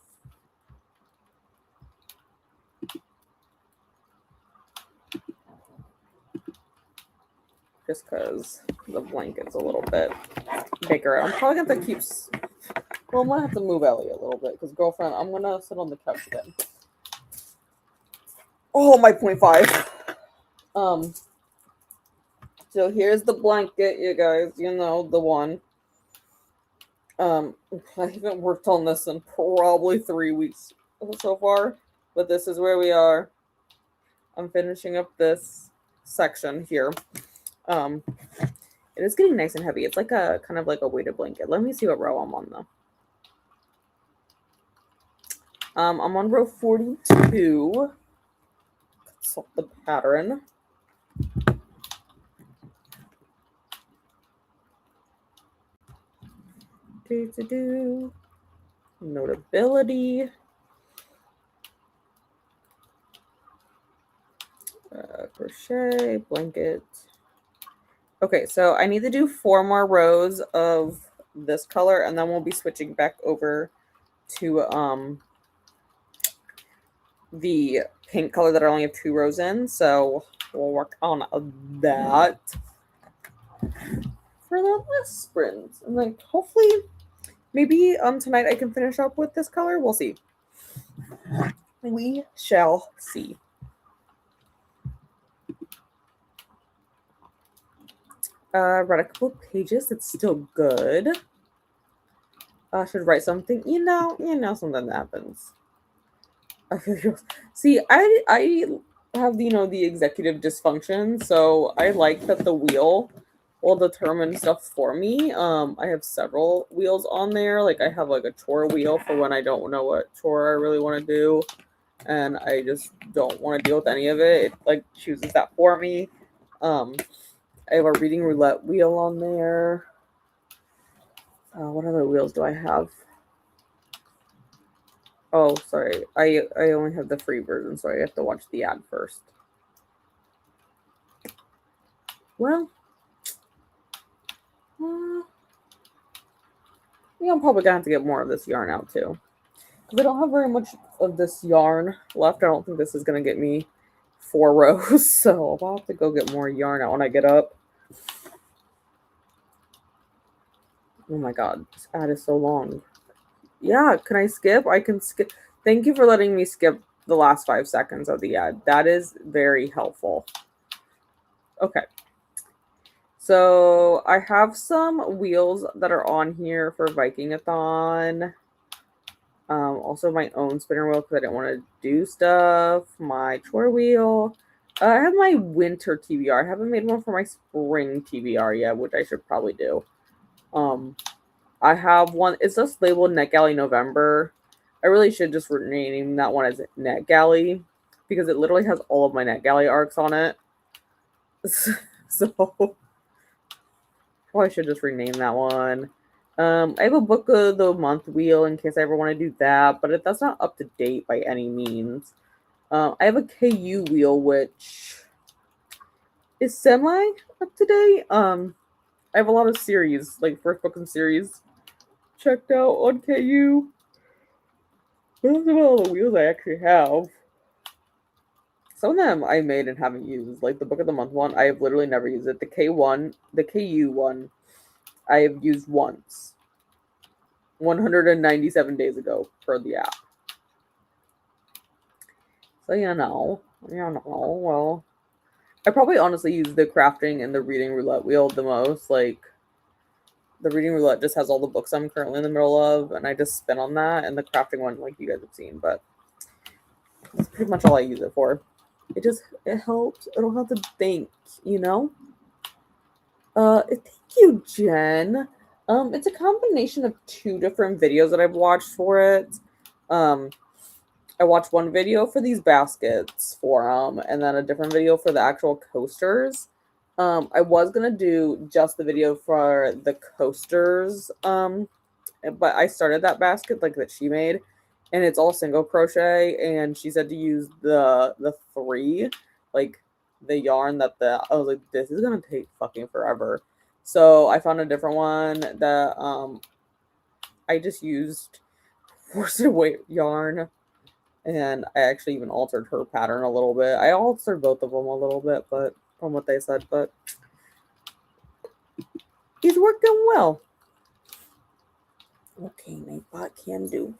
Just because the blanket's a little bit bigger. I'm probably going to keep... Well, I'm going to have to move Ellie a little bit because, girlfriend, I'm going to sit on the couch again. Oh, my 0.5. So here's the blanket, you guys. You know, the one. I haven't worked on this in probably 3 weeks so far, but this is where we are. I'm finishing up this section here. It is getting nice and heavy. It's like a kind of like a weighted blanket. Let me see what row I'm on though. I'm on row 42. Consult the pattern. Notability. Crochet, blanket. Okay, so I need to do 4 more rows of this color, and then we'll be switching back over to the pink color that I only have 2 rows in. So we'll work on that for the last sprint, and like hopefully, maybe tonight I can finish up with this color. We'll see. We shall see. Read a couple pages. It's still good. I should write something. You know, something happens. See, I have the executive dysfunction, so I like that the wheel will determine stuff for me. I have several wheels on there. Like I have like a chore wheel for when I don't know what chore I really want to do, and I just don't want to deal with any of it. It like chooses that for me. I have a reading roulette wheel on there. What other wheels do I have? Oh, sorry. I only have the free version, so I have to watch the ad first. Well, yeah, I'm probably going to have to get more of this yarn out, too. Because I don't have very much of this yarn left. I don't think this is going to get me 4 rows, so I'll have to go get more yarn out when I get up. Oh my god, this ad is so long. Yeah, can I skip? I can skip. Thank you for letting me skip the last 5 seconds of the ad. That is very helpful. Okay. So I have some wheels that are on here for Vikingathon. Also my own spinner wheel because I didn't want to do stuff. My chore wheel. I have my winter TBR. I haven't made one for my spring TBR yet, which I should probably do. I have one. It's just labeled NetGalley November. I really should just rename that one as NetGalley because it literally has all of my NetGalley arcs on it. So I should just rename that one. I have a book of the month wheel in case I ever want to do that, but that's not up to date by any means. I have a KU wheel, which is semi up to date. I have a lot of series, like first book in series, checked out on KU. Those are all the wheels I actually have. Some of them I made and haven't used. Like the Book of the Month one, I have literally never used it. The K1, the KU one, I have used once. 197 days ago for the app. So well, I probably honestly use the crafting and the reading roulette wheel the most. Like the reading roulette just has all the books I'm currently in the middle of, and I just spin on that. And the crafting one, like you guys have seen, but that's pretty much all I use it for. It helps. I don't have to think, you know. Thank you, Jen. It's a combination of two different videos that I've watched for it. I watched one video for these baskets for and then a different video for the actual coasters. I was gonna do just the video for the coasters, but I started that basket like that she made, and it's all single crochet, and she said to use the three, like the yarn that I was like, this is gonna take fucking forever. So I found a different one that I just used worsted weight yarn, and I actually even altered her pattern a little bit. I altered both of them a little bit, but from what they said, but it's working well. Okay, my bot can do.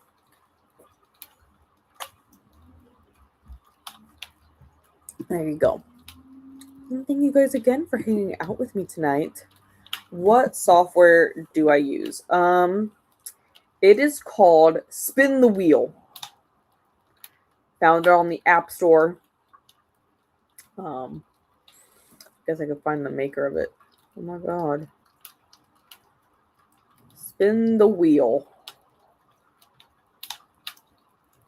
There you go. And thank you guys again for hanging out with me tonight. What software do I use? It is called Spin the Wheel. Found it on the App Store. Guess I could find the maker of it. Oh my god. Spin the Wheel.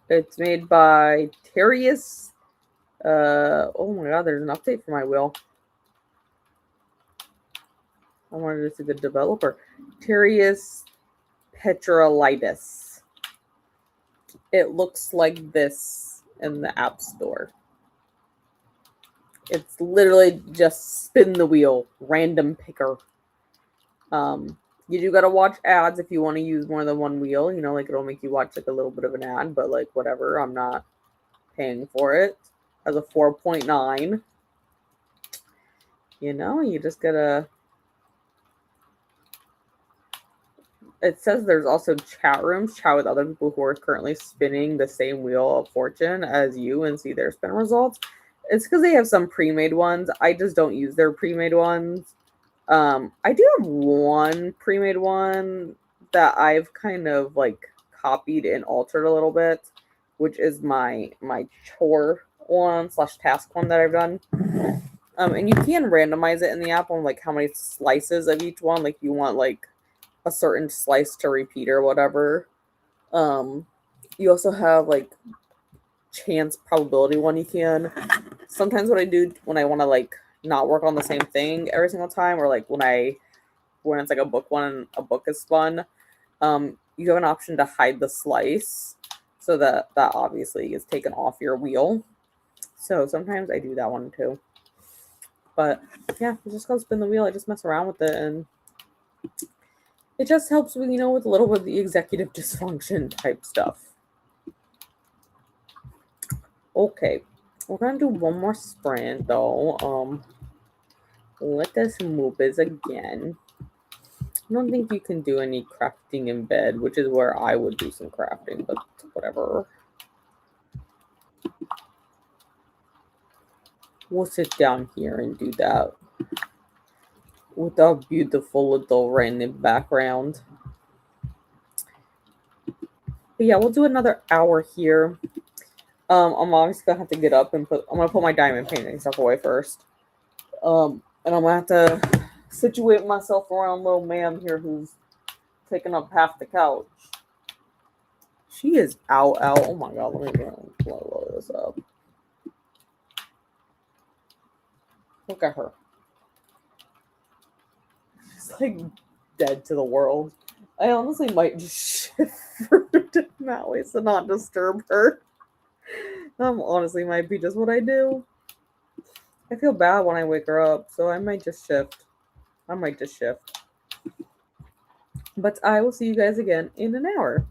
It's made by Terrius. Oh my god, there's an update for my wheel. I wanted to see the developer. Terrius Petrolitis. It looks like this in the App Store. It's literally just spin the wheel, random picker. You do gotta watch ads if you want to use more than one wheel. You know, like it'll make you watch like a little bit of an ad, but like whatever, I'm not paying for it. As a 4.9. You know, you just gotta. It says there's also chat rooms, chat with other people who are currently spinning the same wheel of fortune as you and see their spin results. It's because they have some pre-made ones. I just don't use their pre-made ones. I do have one pre-made one that I've kind of like copied and altered a little bit, which is my chore one / task one that I've done. And you can randomize it in the app on like how many slices of each one. Like you want like a certain slice to repeat or whatever. You also have like chance probability one you can. Sometimes what I do when I want to like not work on the same thing every single time, or like when it's like a book one and a book is spun, you have an option to hide the slice so that obviously is taken off your wheel. So sometimes I do that one too. But yeah, it's just called spin the wheel. I just mess around with it, and it just helps with, you know, with a little bit of the executive dysfunction type stuff. Okay, we're gonna do one more sprint though. Let us move this again. I don't think you can do any crafting in bed, which is where I would do some crafting, but whatever. We'll sit down here and do that with our beautiful little random background. But yeah, we'll do another hour here. I'm obviously gonna have to get up and I'm gonna put my diamond painting stuff away first. And I'm gonna have to situate myself around little ma'am here who's taking up half the couch. She is out. Oh my god, let me blow this up. Look at her. She's like dead to the world. I honestly might just shift her to Maui to not disturb her. Honestly might be just what I do. I feel bad when I wake her up, so I might just shift. But I will see you guys again in an hour.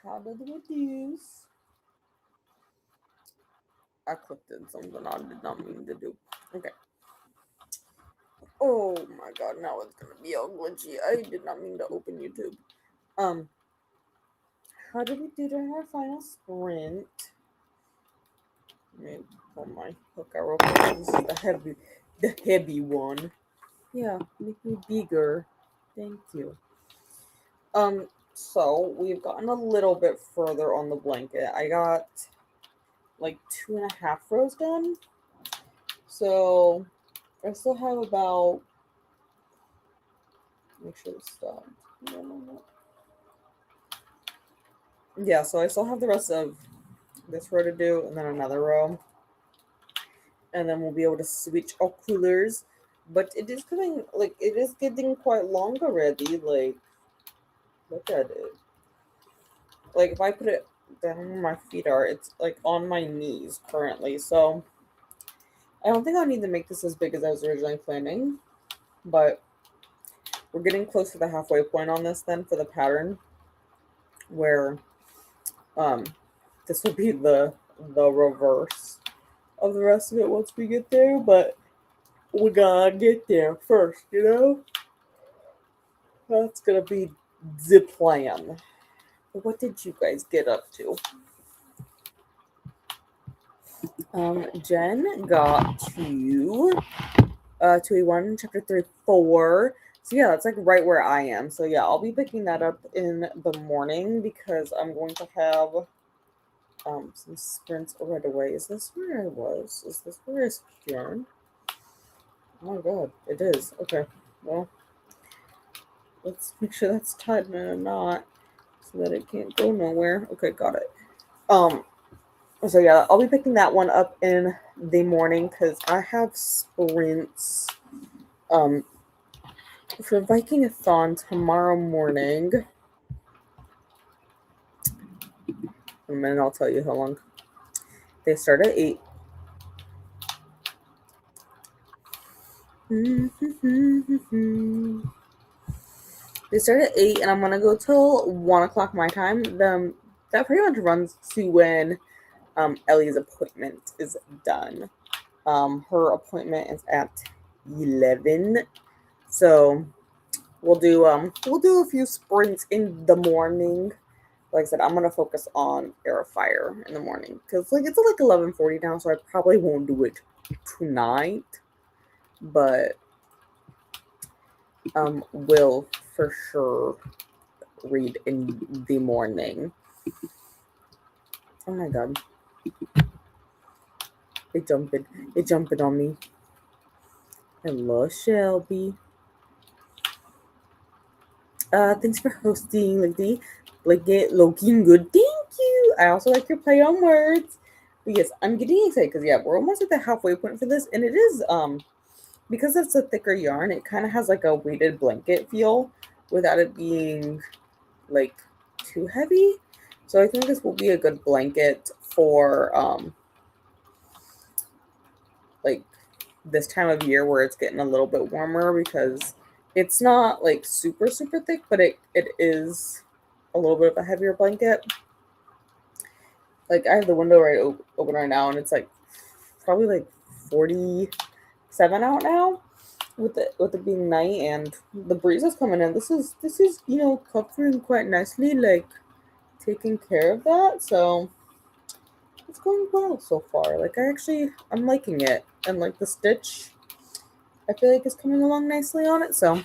How did we do? I clicked in something I did not mean to do. Okay. Oh my god, now it's gonna be all glitchy. I did not mean to open YouTube. How did we do during our final sprint? Let me pull my hook out real quick. This is the heavy one. Yeah, make me bigger. Thank you. So we've gotten a little bit further on the blanket. I got like 2.5 rows done. So I still have about, make sure this stopped. No. Yeah, so I still have the rest of this row to do and then another row. And then we'll be able to switch our coolers. But it is coming, like, it is getting quite long already. Like, look at it. Like, if I put it down where my feet are, it's like on my knees currently. So I don't think I'll need to make this as big as I was originally planning. But we're getting close to the halfway point on this then for the pattern, where this will be the reverse of the rest of it once we get there, but we gotta get there first, you know? That's gonna be the plan. What did you guys get up to? Jen got to 2A1, chapter 3, 4. So yeah, that's like right where I am. So yeah, I'll be picking that up in the morning because I'm going to have some sprints right away. Is this where I was? Is this where I secured? Oh my god, it is. Okay, well, let's make sure that's tied in a knot so that it can't go nowhere. Okay, got it. So yeah, I'll be picking that one up in the morning because I have sprints for Viking-a-thon tomorrow morning. In a minute, I'll tell you how long. They start at 8. They start at 8, and I'm gonna go till 1 o'clock my time. That pretty much runs to when Ellie's appointment is done. Her appointment is at 11, so we'll do a few sprints in the morning. Like I said, I'm gonna focus on air fire in the morning because like it's like 11:40 now, so I probably won't do it tonight, but will for sure read in the morning. Oh my god. It jumping on me. Hello, Shelby. Thanks for hosting, like it looking good. Thank you. I also like your play on words. But yes, I'm getting excited because yeah, we're almost at the halfway point for this, and it is because it's a thicker yarn, it kind of has like a weighted blanket feel without it being like too heavy. So I think this will be a good blanket for like this time of year where it's getting a little bit warmer, because it's not like super thick, but it is a little bit of a heavier blanket. Like I have the window right open right now, and it's like probably like 47 out now with it being night and the breeze is coming in. This is covering quite nicely, like taking care of that. So it's going well so far. Like I'm liking it, and like the stitch, I feel like it's coming along nicely on it. So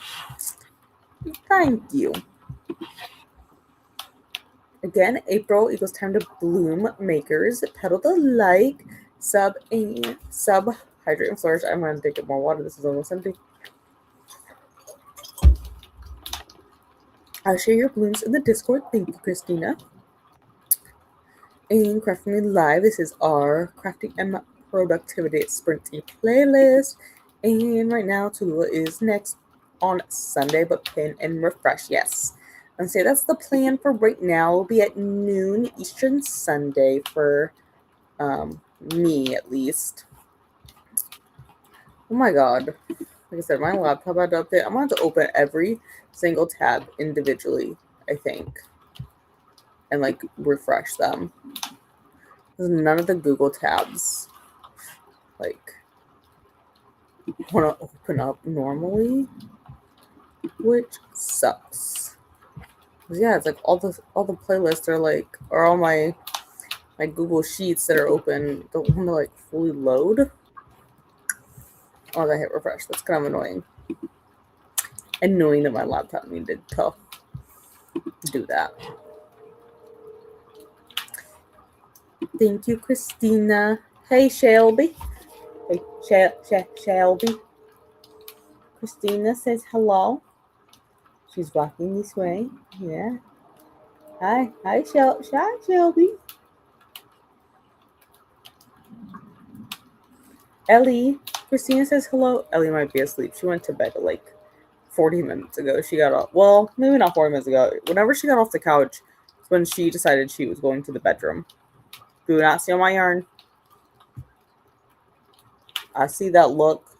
thank you. Again, April equals time to bloom makers. Pedal the like, sub, hydrate and flourish. I'm going to take more water. This is almost empty. I'll share your blooms in the Discord. Thank you, Christina. And Crafty Me Live. This is our Crafty and Productivity Sprinty playlist. And right now, Tallulah is next on Sunday, but pin and refresh. Yes. And say that's the plan for right now. We'll be at noon Eastern Sunday for me at least. Oh my god. Like I said, my laptop had to update. I'm going to have to open every single tab individually, I think. and like refresh them. None of the Google tabs like want to open up normally, which sucks. Yeah, it's like all the playlists are like, or all my Google Sheets that are open don't want to like fully load. Oh, I hit refresh. That's kind of annoying. Annoying that my laptop needed to do that. Thank you, Christina. Hey, Shelby. Hey, Shelby. Christina says hello. She's walking this way. Yeah. Hi, Shelby. Ellie. Christina says hello. Ellie might be asleep. She went to bed at like 40 minutes ago. She got up. Well, maybe not 40 minutes ago. Whenever she got off the couch, when she decided she was going to the bedroom. Do not steal my yarn. I see that look.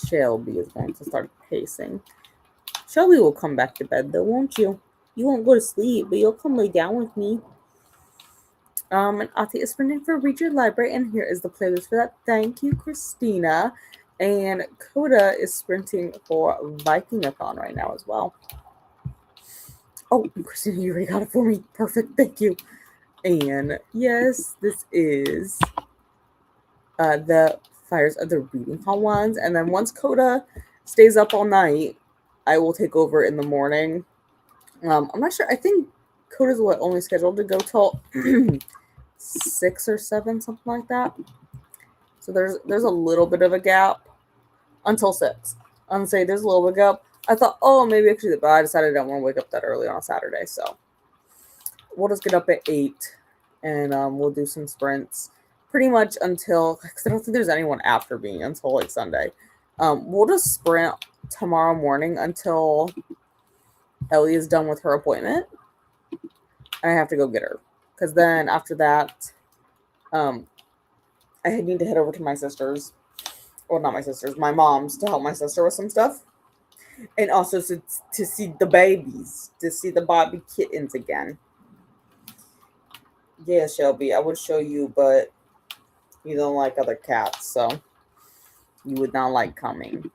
Shelby is going to start pacing. Shelby will come back to bed though, won't you? You won't go to sleep, but you'll come lay down with me. And Ati is sprinting for Read Your Library, and here is the playlist for that. Thank you, Christina. And Coda is sprinting for Vikingathon right now as well. Oh, Christina, you already got it for me. Perfect, thank you. And yes, this is the Fires of the Reading Hall ones. And then once Coda stays up all night, I will take over in the morning. I'm not sure. I think Coda's only scheduled to go till 6 or 7, something like that. So there's a little bit of a gap until 6. I'm saying there's a little bit of a gap. I thought, oh, maybe I could do that, but I decided I don't want to wake up that early on a Saturday. So we'll just get up at 8 and we'll do some sprints pretty much until, because I don't think there's anyone after me until like Sunday. We'll just sprint tomorrow morning until Ellie is done with her appointment. And I have to go get her. Because then after that, I need to head over to my sister's. Well, not my sister's, my mom's, to help my sister with some stuff. And also to see the babies. To see the Bobby kittens again. Yeah, Shelby, I would show you, but you don't like other cats, so you would not like coming.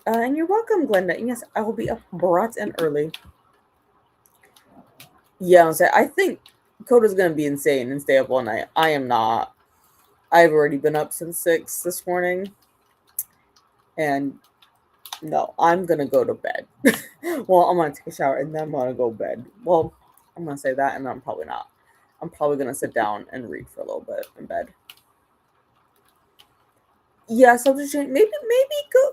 And you're welcome, Glenda. And yes, I will be up bright and early. Yeah, I think Coda's going to be insane and stay up all night. I am not. I've already been up since 6 this morning. And no, I'm going to go to bed. Well, I'm going to take a shower and then I'm going to go to bed. Well, I'm going to say that and then I'm probably not. I'm probably going to sit down and read for a little bit in bed. Yeah, substitution. Maybe Coda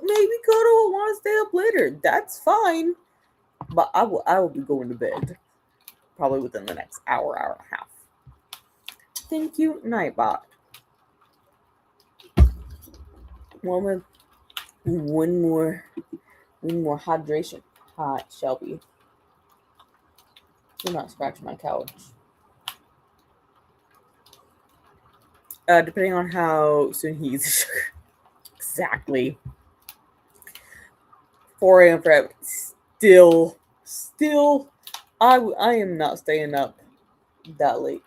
will want to stay up later. That's fine. But I will be going to bed. Probably within the next hour and a half. Thank you, Nightbot. One more hydration. Hot, Shelby. Do not scratch my couch. Depending on how soon he eats the sugar. Exactly. 4 a.m. for Still, I am not staying up that late.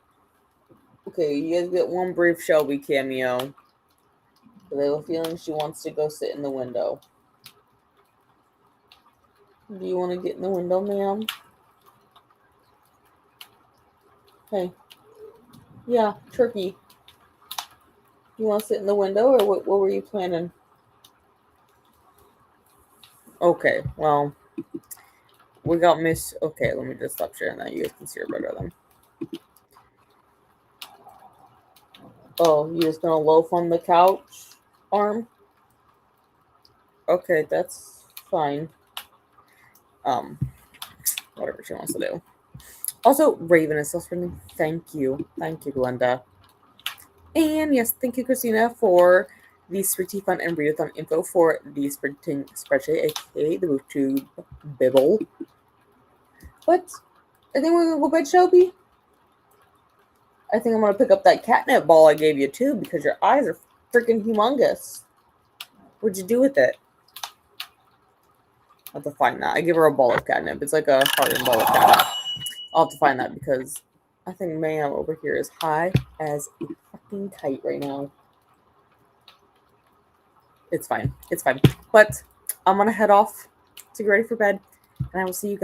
Okay, you guys get one brief Shelby cameo. But I have a feeling she wants to go sit in the window. Do you want to get in the window, ma'am? Hey. Yeah, turkey. You want to sit in the window, or what were you planning? Okay, well, we got Miss... Okay, let me just stop sharing that. You guys can see her better then. Oh, you're just going to loaf on the couch, arm? Okay, that's fine. Whatever she wants to do. Also, Raven is still spending. Thank you. Thank you, Glenda. And yes, thank you, Christina, for the Sprinty Fun and Readathon info for the sprinting spreadsheet, aka the BookTube Bibble. But I think we're going to go bed, Shelby. I think I'm going to pick up that catnip ball I gave you, too, because your eyes are freaking humongous. What'd you do with it? I have to find that. I give her a ball of catnip. It's like a heart and ball of catnip. I'll have to find that because I think Mayhem over here is high as a fucking kite right now. It's fine. It's fine. But I'm going to head off to get ready for bed. And I will see you guys.